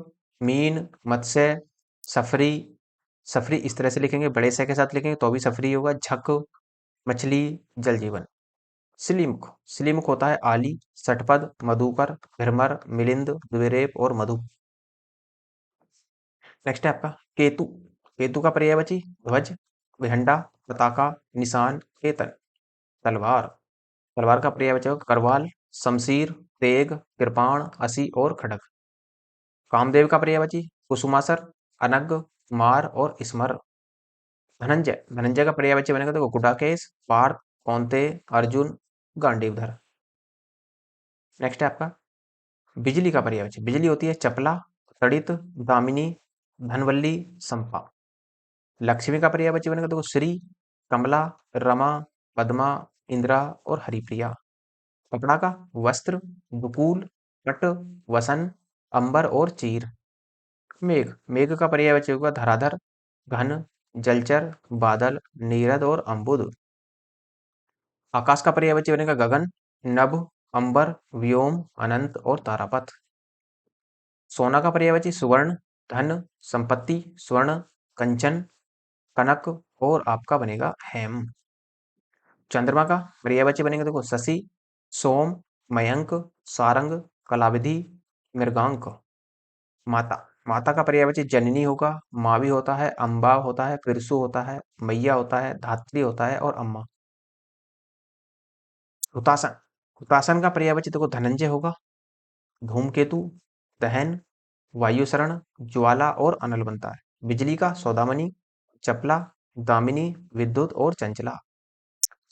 S1: मीन, मत्स्य, सफरी। सफरी इस तरह से लिखेंगे, बड़े से के साथ लिखेंगे तो भी सफरी होगा। झक, मछली, जल जीवन। सिलीमुख, सिलीमुख होता है आली, षटपद, मधुकर, भ्रमर, मिलिंद, द्विरेफ और मधु। नेक्स्ट है आपका केतु। केतु का पर्यायवाची ध्वज, झंडा, पताका, निशान, केतन। तलवार, तलवार का पर्यायवाची होगा करवाल, शमशीर, तेग, कृपाण, असी और खड़ग। कामदेव का पर्यायवाची कुसुमासर, अनग, मार और स्मर। धनंजय, धनंजय का पर्यायवाची बनेगा देखो गुडाकेश, पार्थ, कौंतेय, अर्जुन, गांडीवधर। नेक्स्ट है आपका बिजली का पर्यायवाची। बिजली होती है चपला, तड़ित, दामिनी, धनवल्ली, संपा। लक्ष्मी का पर्यायवाची बनेगा देखो श्री, कमला, रमा, पद्मा, इंदिरा और हरिप्रिया। कपड़ा का वस्त्र, दुकूल, पट, वसन, अंबर और चीर। मेघ, मेघ का पर्यायवाची होगा धराधर, घन, जलचर, बादल, नीरद और अम्बुद। आकाश का पर्यायवाची बनेगा गगन, नभ, अंबर, व्योम, अनंत और तारापथ। सोना का पर्यायवाची सुवर्ण, धन, संपत्ति, स्वर्ण, कंचन, कनक और आपका बनेगा हेम। चंद्रमा का पर्यायवाची बनेगा देखो शशि, सोम, मयंक, सारंग, कलाविधि, मृगांक। माता, माता का पर्यायवाची जननी होगा, माँ भी होता है, अम्बा होता है, पिरसु होता है, मैया होता है, धात्री होता है और अम्मा। हुतासन, हुतासन का पर्यायवाची देखो धनंजय होगा, धूमकेतु, दहन, वायुशरण, ज्वाला और अनल बनता है। बिजली का सौदामणि, चपला, दामिनी, विद्युत और चंचला।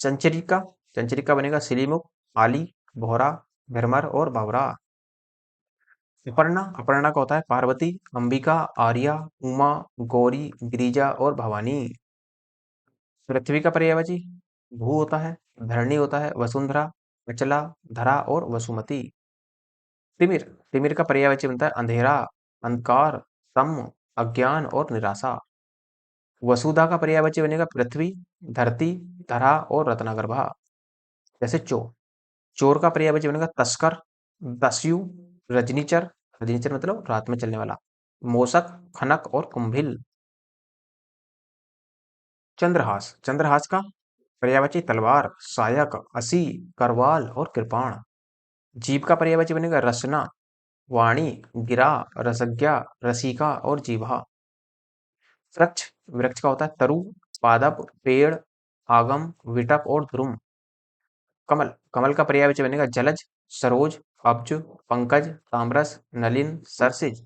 S1: चंचरिका, चंचरिका बनेगा सिलीमुख, आली, भौरा, भ्रमर और बावरा। अपर्णा, अपर्णा का होता है पार्वती, अंबिका, आर्या, उमा, गौरी, गिरिजा और भवानी। पृथ्वी का पर्यायवाची भू होता है, धरणी होता है, वसुंधरा, अचला, धरा और वसुमती। तिमिर, तिमिर का पर्यायवाची बनता है अंधेरा, अंधकार, तम, अज्ञान और निराशा। वसुधा का पर्यायवाची बनेगा पृथ्वी, धरती, धरा और रत्नागर्भा। जैसे चोर, चोर का पर्यायवाची बनेगा तस्कर, दस्यु, रजनीचर, रजनीचर मतलब रात में चलने वाला, मोसक, खनक और कुंभिल। चंद्रहास, चंद्रहास का पर्यायवाची तलवार, सायक, असी, करवाल और कृपाण। जीभ का पर्यायवाची बनेगा रसना, वाणी, गिरा, रसज्ञा, रसिका और जीभा। वृक्ष, वृक्ष का होता है तरु, पादप, पेड़, आगम, विटप और ध्रुम। कमल, कमल का पर्यायवाची बनेगा जलज, सरोज, अब्ज, पंकज, ताम्रस, नलिन, सरसिज,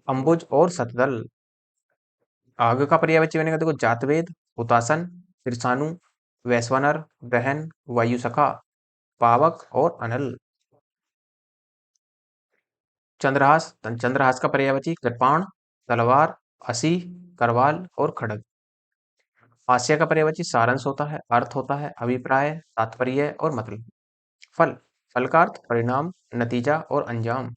S1: अंबुज और सतदल। आग का पर्यायवाची बनेगा देखो जातवेद, हुतासन, तिरसानु, वैश्वानर, दहन, वायुसखा, पावक और अनल। चंद्रहास, चंद्रहास का पर्यायवाची कृपाण, तलवार, असी, करवाल और खड़ग। हास्य का पर्यायवाची सारांश होता है, अर्थ होता है, अभिप्राय, तात्पर्य और मतलब। फल, फल का अर्थ परिणाम, नतीजा और अंजाम।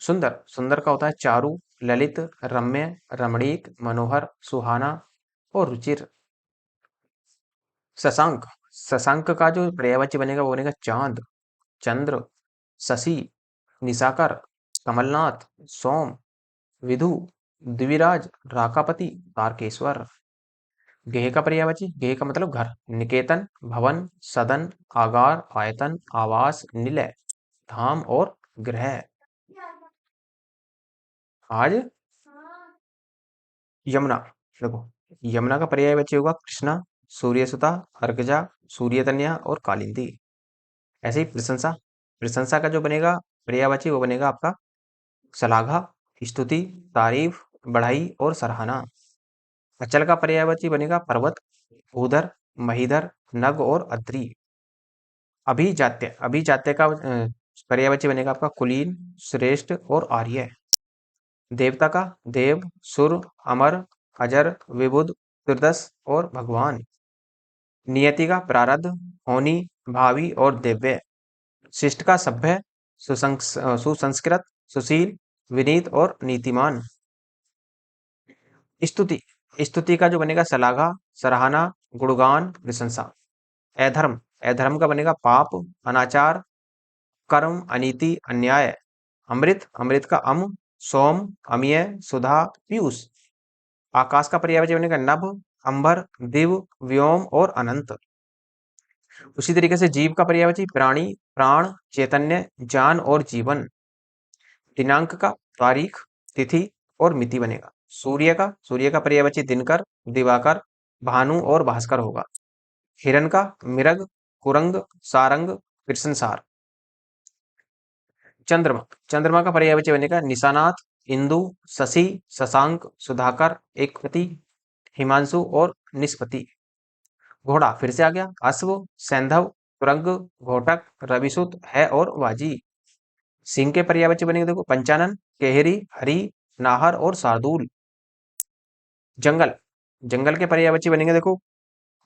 S1: सुंदर, सुंदर का होता है चारु, ललित, रम्य, रमणीक, मनोहर, सुहाना और रुचिर। शशांक, शशांक का जो पर्यायवाची बनेगा वो बनेगा चांद, चंद्र, शशि, निशाकर, कमलनाथ, सोम, विधु, द्विराज, राकापति, तारकेश्वर। गेह का पर्यायवाची, गेह का मतलब घर, निकेतन, भवन, सदन, आगार, आयतन, आवास, निलय, धाम और ग्रह। आज यमुना, देखो यमुना का पर्यायवाची होगा कृष्णा, सूर्यसुता, अर्कजा, सूर्यकन्या और कालिंदी। ऐसे ही प्रशंसा, प्रशंसा का जो बनेगा पर्यायवाची वो बनेगा आपका श्लाघा, स्तुति, तारीफ, बढ़ाई और सराहना। अचल का पर्यायवाची बनेगा पर्वत, भूधर, महीधर, नग और अद्री। अभिजात्य, अभिजात्य का पर्यायवाची बनेगा आपका कुलीन, श्रेष्ठ और आर्य। देवता का देव, सुर, अमर, अजर, विबुध, त्रिदश और भगवान। नियति का प्रारब्ध, होनी, भावी और दिव्य। शिष्ट का सभ्य, सुसंस्कृत, सुशील, विनीत और नीतिमान। स्तुति, स्तुति का जो बनेगा सलाघा, सराहना, गुणगान, प्रशंसा। अधर्म, अधर्म का बनेगा पाप, अनाचार, कर्म, अनीति, अन्याय। अमृत, अमृत का अम, सोम, अमीय, सुधा, पीयूष। आकाश का पर्यायवाची बनेगा नभ, अंबर, दिव, व्योम और अनंत। उसी तरीके से जीव का पर्यायवाची प्राणी, प्राण, चैतन्य, जान और जीवन। दिनांक का तारीख, तिथि और मिति बनेगा। सूर्य का पर्यायवाची दिनकर, दिवाकर, भानु और भास्कर होगा। हिरण का मिरग, कुरंग, सारंग, कृष्णसार। चंद्रमा, चंद्रमा का पर्यायवाची बनेगा निशानाथ, इंदु, शशि, शशांक, सुधाकर, एकपति, हिमांशु और निष्पति। घोड़ा फिर से आ गया, अश्व, सैंधव, तुरंग, घोटक, रविसुत है और वाजी। सिंह के पर्यायवाची बनेंगे देखो पंचानन, केहरी, हरि, नाहर और शार्दूल। जंगल, जंगल के पर्यायवाची बनेंगे देखो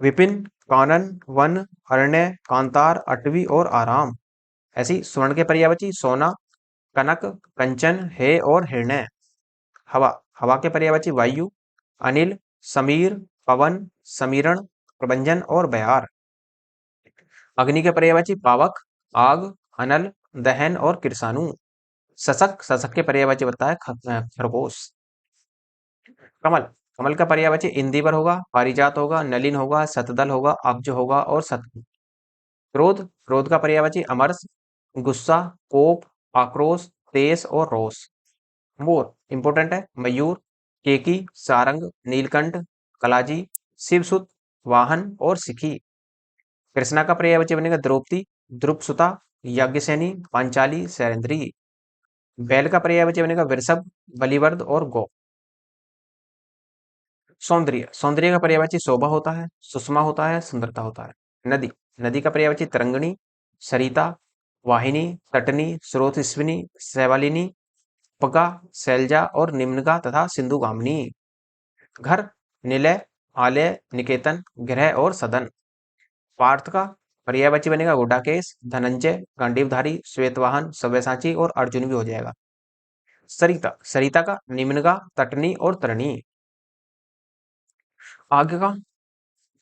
S1: विपिन, कानन, वन, अरण्य, कांतार, अटवी और आराम। ऐसी स्वर्ण के पर्यायवाची सोना, कनक, कंचन, हे और हिरण्य। हवा, हवा के पर्यायवाची वायु, अनिल, समीर, पवन, समीरण, प्रभंजन और बयार। अग्नि के पर्यायवाची पावक, आग, अनल, दहन और कृषाणु। शशक, शशक के पर्यायवाची बताया खरगोश। कमल, कमल का पर्यायवाची इंदिवर होगा, पारिजात होगा, नलिन होगा, शतदल होगा, अब्ज होगा और शतपुर। क्रोध, क्रोध का पर्यायवाची अमरस, गुस्सा, कोप, आक्रोश, तेज और रोष। मोर इंपोर्टेंट है, मयूर, केकी, सारंग, नीलकंठ, कलाजी, शिवसुत, वाहन और सिखी। कृष्णा का पर्यायवाची बनेगा द्रौपदी, द्रुपसुता, यज्ञसेनी, पांचाली, शैलेंद्री। बैल का पर्यायवाची बनेगा वृषभ, बलिवर्द और गौ। सौंदर्य, सौंदर्य का पर्यायवाची शोभा होता है, सुषमा होता है, सुंदरता होता है। नदी, नदी का पर्यायवाची तरंगिणी, सरिता, वाहिनी, तटनी, स्रोतस्विनी, शैवालिनी, पगा, शैलजा और निम्नगा तथा सिंधुगामिनी। घर, निलय, आलय, निकेतन, गृह और सदन। पार्थ का पर्यायवाची बनेगा गुडाकेश, धनंजय, गांडीवधारी, श्वेतवाहन, सव्यसाची और अर्जुन भी हो जाएगा। सरिता, सरिता का निम्नगा, तटनी और तरणी। आग का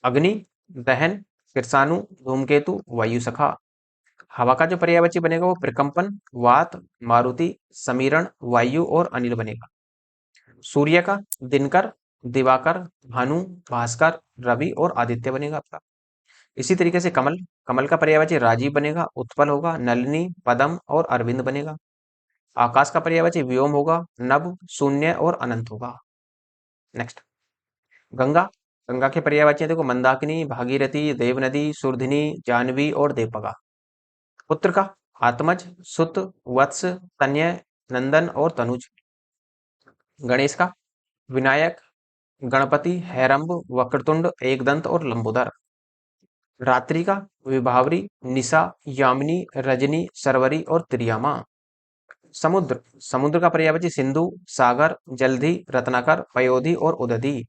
S1: अग्नि, दहन, कृषाणु, धूमकेतु, वायु सखा। हवा का जो पर्यायवाची बनेगा वो प्रकंपन, वात, मारुति, समीरण, वायु और अनिल बनेगा। सूर्य का दिनकर, दिवाकर, भानु, भास्कर, रवि और आदित्य बनेगा आपका। इसी तरीके से कमल, कमल का पर्यायवाची राजीव बनेगा, उत्पल होगा, नलिनी, पदम और अरविंद बनेगा। आकाश का पर्यायवाची व्योम होगा, नभ, शून्य और अनंत होगा। नेक्स्ट, गंगा, गंगा के पर्यायवाची हैं देखो मंदाकिनी, भागीरथी, देवनदी, सुरधिनी, जाह्नवी और देवपगा। पुत्र का आत्मज, सुत, वत्स, तनय, नंदन और तनुज। गणेश का विनायक, गणपति, हैरंब, वक्रतुंड, एकदंत और लंबोदर। रात्रि का विभावरी, निशा, यामिनी, रजनी, सरवरी और त्रियामा। समुद्र, समुद्र का पर्यायवाची सिंधु, सागर, जलधि, रत्नाकर, पयोधि और उदधि।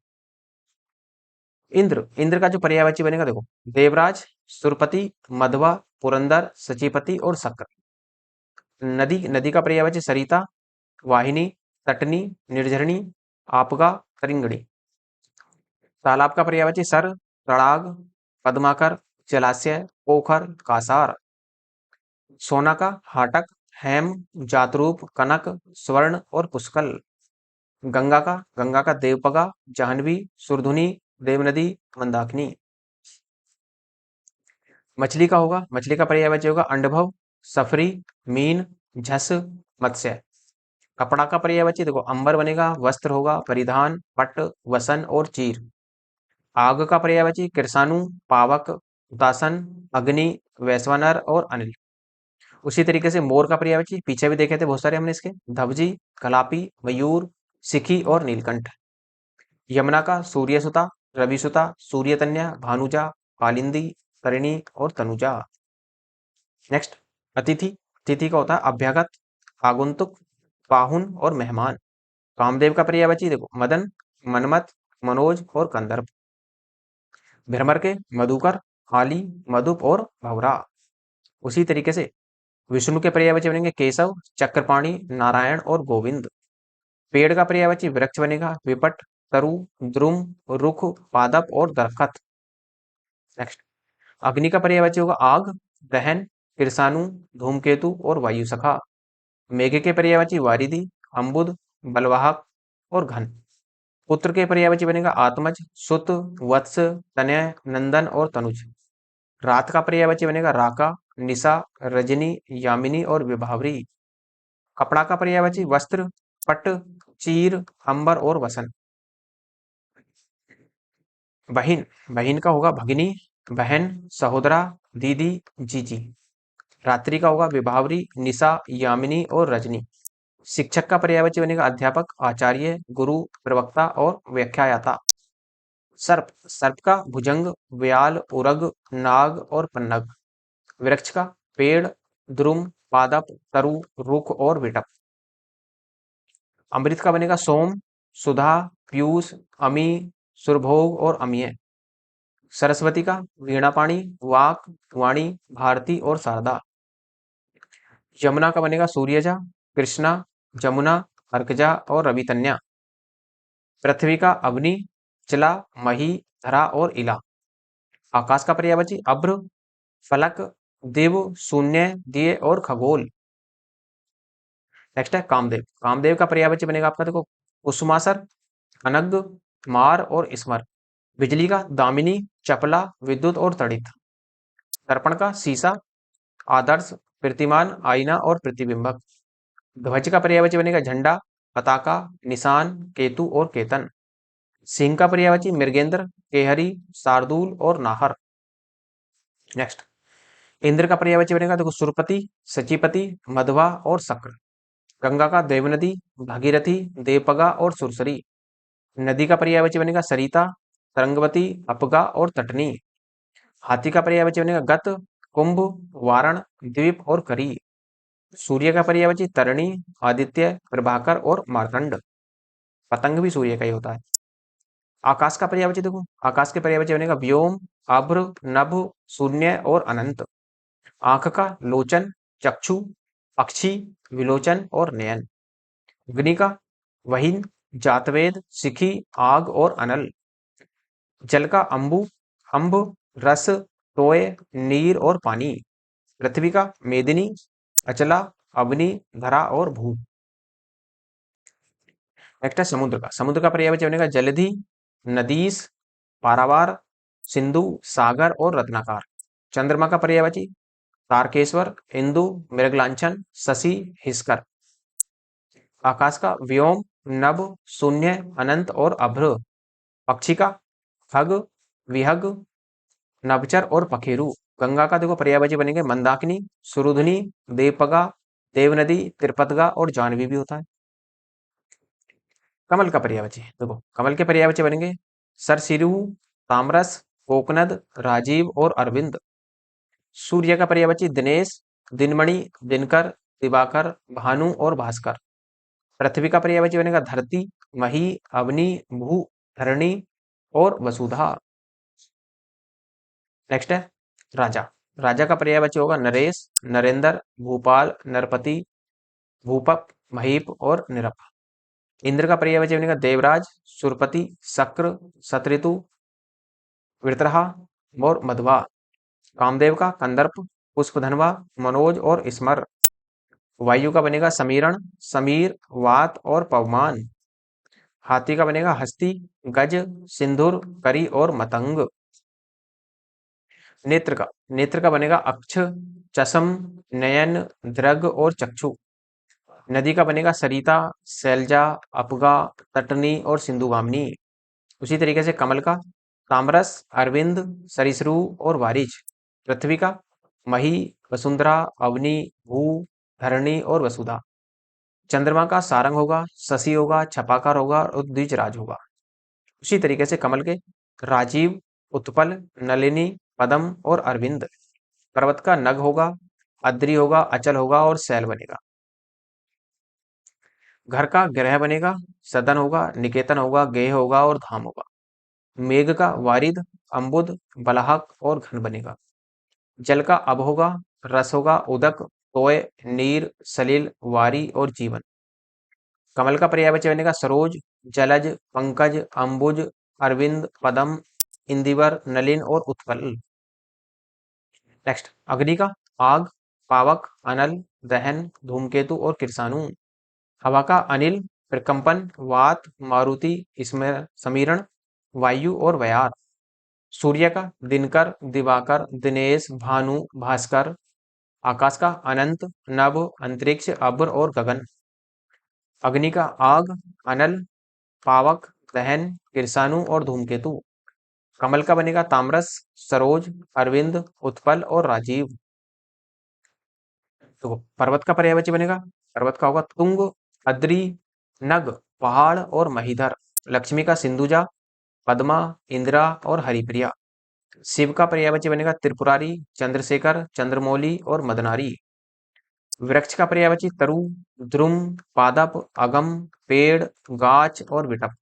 S1: इंद्र, इंद्र का जो पर्यायवाची बनेगा देखो देवराज, सुरपति, मधवा, पुरंदर, सचिपति और शक्र। नदी, नदी का पर्यायवाची सरिता, वाहिनी, तटनी, निर्झरणी, आपगा, करिंगड़ी। तालाब का पर्यायवाची सर, तड़ाग, पद्माकर, जलाशय, पोखर, कासार। सोना का हाटक, हेम, जातरूप, कनक, स्वर्ण और पुष्कल। गंगा का देवपगा, जाह्नवी, सुरधुनी, देवनदी, मंदाकिनी। मछली का होगा, मछली का पर्यायवाची होगा अंडभव, सफरी, मीन, झस, मत्स्य। कपड़ा का पर्यायवाची देखो अंबर बनेगा, वस्त्र होगा, परिधान, पट्ट, वसन और चीर। आग का पर्यायवाची कृषाणु, पावक, हुतासन, अग्नि, वैश्वानर और अनिल। उसी तरीके से मोर का पर्यायवाची पीछे भी देखे थे बहुत सारे हमने इसके धवजी, कलापी, मयूर, सिखी और नीलकंठ। यमुना का सूर्यसुता, रविसुता, सूर्यतन्या, भानुजा, कालिंदी, तरिणी और तनुजा। नेक्स्ट, अतिथि। अतिथि का होता है अभ्यागत, आगंतुक, पाहुन और मेहमान। कामदेव का पर्यायवाची देखो, मदन, मनमत, मनोज और कंदर्प। भ्रमर के मधुकर, आली, मधुप और भवरा। उसी तरीके से विष्णु के पर्यायवाची बनेंगे केशव, चक्रपाणि, नारायण और गोविंद। पेड़ का पर्यायवाची वृक्ष बनेगा विपट, तरु, द्रुम, रुख, पादप और दरखत। नेक्स्ट, अग्नि का पर्यायवाची होगा आग, दहन, कृषाणु, धूमकेतु और वायुसखा। मेघ के पर्यायवाची वारिधि, अम्बुद, बलवाहक और घन। पुत्र के पर्यायवाची बनेगा आत्मज, सुत, वत्स, तनय, नंदन और तनुज। रात का पर्यायवाची बनेगा राका, निशा, रजनी, यामिनी और विभावरी। कपड़ा का पर्यायवाची वस्त्र, पट, चीर, अंबर और वसन। बहिन, बहिन का होगा भगिनी, बहन, सहोदरा, दीदी, जीजी। रात्रि का होगा विभावरी, निशा, यामिनी और रजनी। शिक्षक का पर्यायवाची बनेगा अध्यापक, आचार्य, गुरु, प्रवक्ता और व्याख्याता। सर्प, सर्प का भुजंग, व्याल, उरग, नाग और पन्नग। वृक्ष का पेड़, द्रुम, पादप, तरु, रुख और विटप। अमृत का बनेगा सोम, सुधा, पीयूष, अमी, सुरभोग और अमीय। सरस्वती का वीणापाणी, वाक, वाणी, भारती और शारदा। यमुना का बनेगा सूर्यजा, कृष्णा, जमुना, अर्कजा और रवितन्या। पृथ्वी का अग्नि, चिला, मही, धरा और इला। आकाश का पर्यायवाची अभ्र, फलक, दिव, शून्य, दिए और खगोल। नेक्स्ट है कामदेव। कामदेव का पर्यायवाची बनेगा आपका देखो कुसुमासर, अनग, मार और स्मर। बिजली का दामिनी, चपला, विद्युत और तड़ित। दर्पण का शीशा, आदर्श, प्रतिमान, आईना और प्रतिबिंबक। ध्वज का पर्यायवाची बनेगा झंडा, पताका, निशान, केतु और केतन। सिंह का पर्यायवाची मृगेंद्र, केहरी, शार्दूल और नाहर। नेक्स्ट, इंद्र का पर्यायवाची बनेगा देखो सुरपति, सचिपति, मधवा और शक्र। गंगा का देवनदी, भागीरथी, देवपगा और सुरसरी। नदी का पर्यायवाची बनेगा सरिता, तरंगवती, अपगा और तटनी। हाथी का पर्यायवाची बनेगा गत, कुंभ, वारण, द्वीप और करी। सूर्य का पर्यायवाची तरणी, आदित्य, प्रभाकर और मार्तंड। पतंग भी सूर्य का ही होता है। आकाश का पर्यायवाची देखो, आकाश के पर्यायवाची बनेगा व्योम, अभ्र, नभ, शून्य और अनंत। आंख का लोचन, चक्षु, पक्षी, विलोचन और नयन। अग्नि का वहीन, जातवेद, शिखी, आग और अनल। जल का अंबु, अंब, रस, टोय, नीर और पानी। पृथ्वी का मेदिनी, अचला, अवनी, धरा और भू। नेक्स्ट है समुद्र का। समुद्र का पर्यायवाची बनेगा जलधि, नदीस, पारावार, सिंधु, सागर और रत्नाकार। चंद्रमा का पर्यायवाची तारकेश्वर, इंदु, मृगलांछन, शशि, हिस्कर। आकाश का व्योम, नभ, शून्य, अनंत और अभ्र। पक्षी का खग, विहग, नभचर और पखेरु। गंगा का देखो पर्यायवाची बनेंगे मंदाकिनी, सुरुधनी, देवपगा, देवनदी, त्रिपतगा और जाह्नवी भी होता है। कमल का पर्यायवाची देखो, कमल के पर्यायवाची बनेंगे सरसिरु, तामरस, कोकनद, राजीव और अरविंद। सूर्य का पर्यायवाची दिनेश, दिनमणि, दिनकर, दिवाकर, भानु और भास्कर। पृथ्वी का पर्यायवाची बनेगा धरती, मही, अवनी, भू, धरणी और वसुधा। नेक्स्ट है राजा। राजा का पर्यायवाची होगा नरेश, नरेंद्र, भूपाल, नरपति, भूपप, महीप और निरप। इंद्र का पर्यायवाची बनेगा देवराज, सुरपति, शक्र, शतऋतु, वृत्रहा और मध्वा। कामदेव का कंदर्प, पुष्पधनवा, मनोज और स्मर। वायु का बनेगा समीरण, समीर, वात और पवमान। हाथी का बनेगा हस्ती, गज, सिंधुर, करी और मतंग। नेत्र का बनेगा अक्ष, चषम, नयन, दृग और चक्षु। नदी का बनेगा सरिता, सैलजा, अपगा, तटनी और सिंधुगामिनी। उसी तरीके से कमल का तामरस, अरविंद, सरिसरु और वारिच। पृथ्वी का मही, वसुंधरा, अवनी, भू, धरणी और वसुधा। चंद्रमा का सारंग होगा, शशि होगा, छपाकार होगा और द्विजराज होगा। उसी तरीके से कमल के राजीव, उत्पल, नलिनी, पदम और अरविंद। पर्वत का नग होगा, अद्री होगा, अचल होगा और शैल बनेगा। घर का ग्रह बनेगा, सदन होगा, निकेतन होगा, गेह होगा और धाम होगा। मेघ का वारिद, अम्बुद, बलाहक और घन बनेगा। जल का अब होगा, रस होगा, उदक, तोय, नीर, सलिल, वारी और जीवन। कमल का पर्यायवाची बनेगा सरोज, जलज, पंकज, अंबुज, अरविंद, पदम, इंदिवर, नलिन और उत्पल। नेक्स्ट, अग्नि का आग, पावक, अनल, दहन, धूमकेतु और किरसाणु। हवा का अनिल, प्रकंपन, वात, मारुति, समीरण, वायु और वयार। सूर्य का दिनकर, दिवाकर, दिनेश, भानु, भास्कर। आकाश का अनंत, नभ, अंतरिक्ष, अब्र और गगन। अग्नि का आग, अनल, पावक, दहन, किरसाणु और धूमकेतु। कमल का बनेगा तामरस, सरोज, अरविंद, उत्पल और राजीव। तो पर्वत का पर्यायवाची बनेगा, पर्वत का होगा तुंग, अद्री, नग, पहाड़ और महीधर। लक्ष्मी का सिंधुजा, पद्मा, इंदिरा और हरिप्रिया। शिव का पर्यायवाची बनेगा त्रिपुरारी, चंद्रशेखर, चंद्रमौली और मदनारी। वृक्ष का पर्यायवाची तरु, द्रुम, पादप, अगम, पेड़, गाछ और विटप।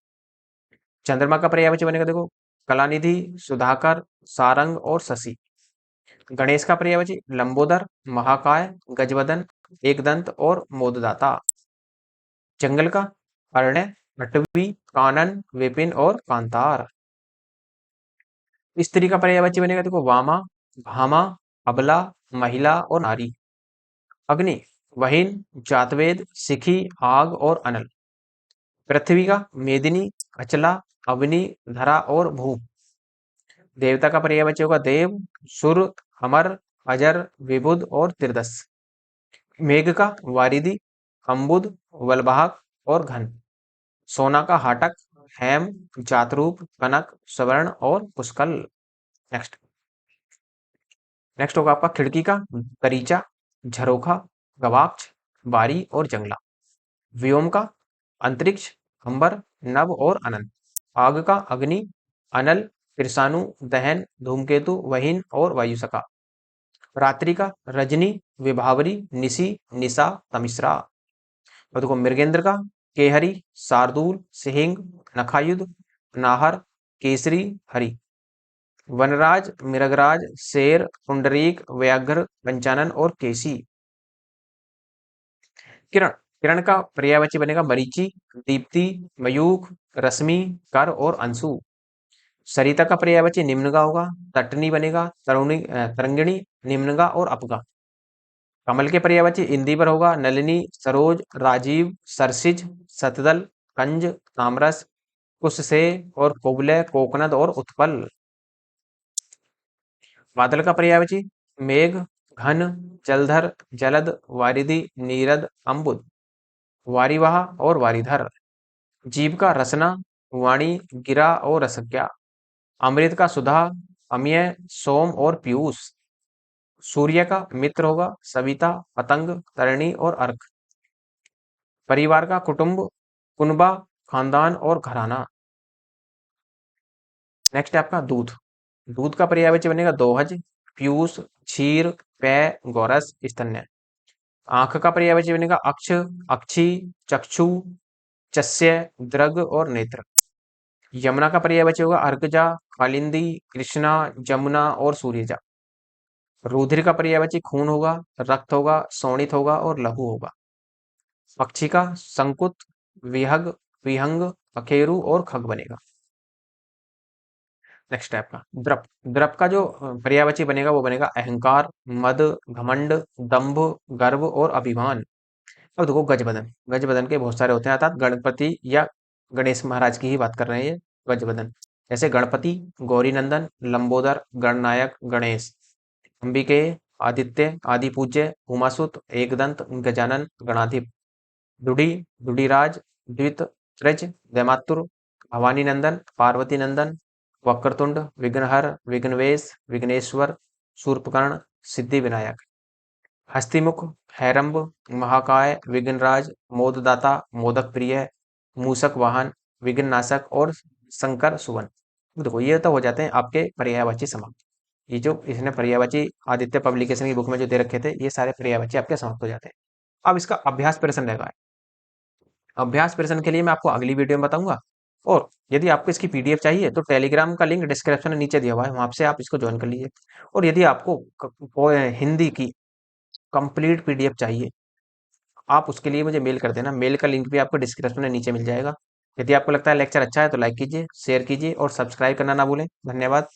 S1: चंद्रमा का पर्यायवाची बनेगा देखो कलानिधि, सुधाकर, सारंग और शशि। गणेश का पर्यायवाची लंबोदर, महाकाय, गजवदन, एकदंत और मोददाता। जंगल का अरण्य, अटवी, कानन, विपिन और कांतार। स्त्री का पर्यायवाची बनेगा देखो वामा, भामा, अबला, महिला और नारी। अग्नि वहीन, जातवेद, सिखी, आग और अनल। पृथ्वी का मेदिनी, अचला, अवनी, धरा और भूप। देवता का पर्यायवाची होगा देव, सुर, अमर, अजर, विबुध और त्रिदस। मेघ का वारिधि, अम्बुद, वलवाहक और घन। सोना का हाटक, हेम, जातरूप, कनक, स्वर्ण और पुष्कल। नेक्स्ट, नेक्स्ट होगा आपका खिड़की का दरीचा, झरोखा, गवाक्ष, बारी और जंगला। व्योम का अंतरिक्ष, अंबर, नभ और अनंत। आग का अग्नि, अनल, त्रिशानु, दहन, धूमकेतु, वहीन और वायुसका। रात्रि का रजनी, विभावरी, निशि, निशा, तमिश्रा। और देखो मृगेंद्र का केहरी, शार्दूल, सिहिंग, नखायुध, नाहर, केसरी, हरि। वनराज, मृगराज, शेर, पुंडरीक, व्याघ्र, पंचानन और केसी। किरण, किरण का पर्यायवाची बनेगा मरीचि, दीप्ति, मयूख, रश्मि, कर और अंशु। सरिता का पर्यायवाची निम्नगा होगा, तटनी बनेगा, तरंगिणी, निम्नगा और अपगा। कमल के पर्यायवाची इंदिवर होगा, नलिनी, सरोज, राजीव, सरसिज, सतदल, कंज, तामरस, कुशसे और कुबले, कोकनद और उत्पल। बादल का पर्यायवाची मेघ, घन, जलधर, जलद, वारिधि, नीरद, अम्बुद, वारिवाह और वारिधर। जीव का रसना, वाणी, गिरा और रसज्ञा। अमृत का सुधा, अम्य, सोम और पीयूष। सूर्य का मित्र होगा सविता, पतंग, तरणी और अर्क। परिवार का कुटुंब, कुनबा, खानदान और घराना। नेक्स्ट है आपका दूध। दूध का पर्यायवाची बनेगा दोहज, पीयूष, क्षीर, पेय, गोरस, स्तन्य। आंख का पर्यायवाची बनेगा अक्ष, अक्षी, चक्षु, चस्य, द्रग और नेत्र। यमुना का पर्यायवाची होगा अर्कजा, कालिंदी, कृष्णा, जमुना और सूर्यजा। रुधिर का पर्यायवाची खून होगा, रक्त होगा, शोणित होगा और लहू होगा। पक्षी का संकुत, विहग, विहंग, अखेरु और खग बनेगा। नेक्स्ट है आपका द्रप। द्रप का जो पर्यायवाची बनेगा वो बनेगा अहंकार, मद, घमंड, दंभ, गर्व और अभिमान। अब देखो गजबदन, गजबदन के बहुत सारे होते हैं, अर्थात गणपति या गणेश महाराज की ही बात कर रहे हैं ये गजबदन। जैसे गणपति, गौरी नंदन, लंबोदर, गणनायक, गणेश। अंबिके, आदित्य, आदि पूज्य, उमासुत, एकदंत, गजानन, गणाधिप। दुडी, दुडीराज, द्वित, त्रिज, दैमातुर, भवानी नंदन, पार्वती नंदन, वक्रतुंड, विघ्नहर, विघ्नवेश, विघ्नेश्वर, शूर्पकर्ण, सिद्धि विनायक। हस्तिमुख, हैरंब, महाकाय, विघ्नराज, मोददाता, मोदक प्रिय, मूसक वाहन, विघ्ननाशक और शंकर सुवन। देखो ये तो हो जाते हैं आपके पर्यायवाची समाप्त। ये जो इसने पर्यायवाची आदित्य पब्लिकेशन की बुक में जो दे रखे थे, ये सारे पर्यायवाची आपके समाप्त हो जाते हैं। अब इसका अभ्यास प्रश्न रहेगा। अभ्यास प्रश्न के लिए मैं आपको अगली वीडियो में बताऊंगा। और यदि आपको इसकी पीडीएफ चाहिए तो टेलीग्राम का लिंक डिस्क्रिप्शन में नीचे दिया हुआ है, वहां से आप इसको ज्वाइन कर लीजिए। और यदि आपको हिंदी की कंप्लीट पीडीएफ चाहिए, आप उसके लिए मुझे मेल कर देना। मेल का लिंक भी आपको डिस्क्रिप्शन में नीचे मिल जाएगा। यदि आपको लगता है लेक्चर अच्छा है तो लाइक कीजिए, शेयर कीजिए और सब्सक्राइब करना ना भूलें। धन्यवाद।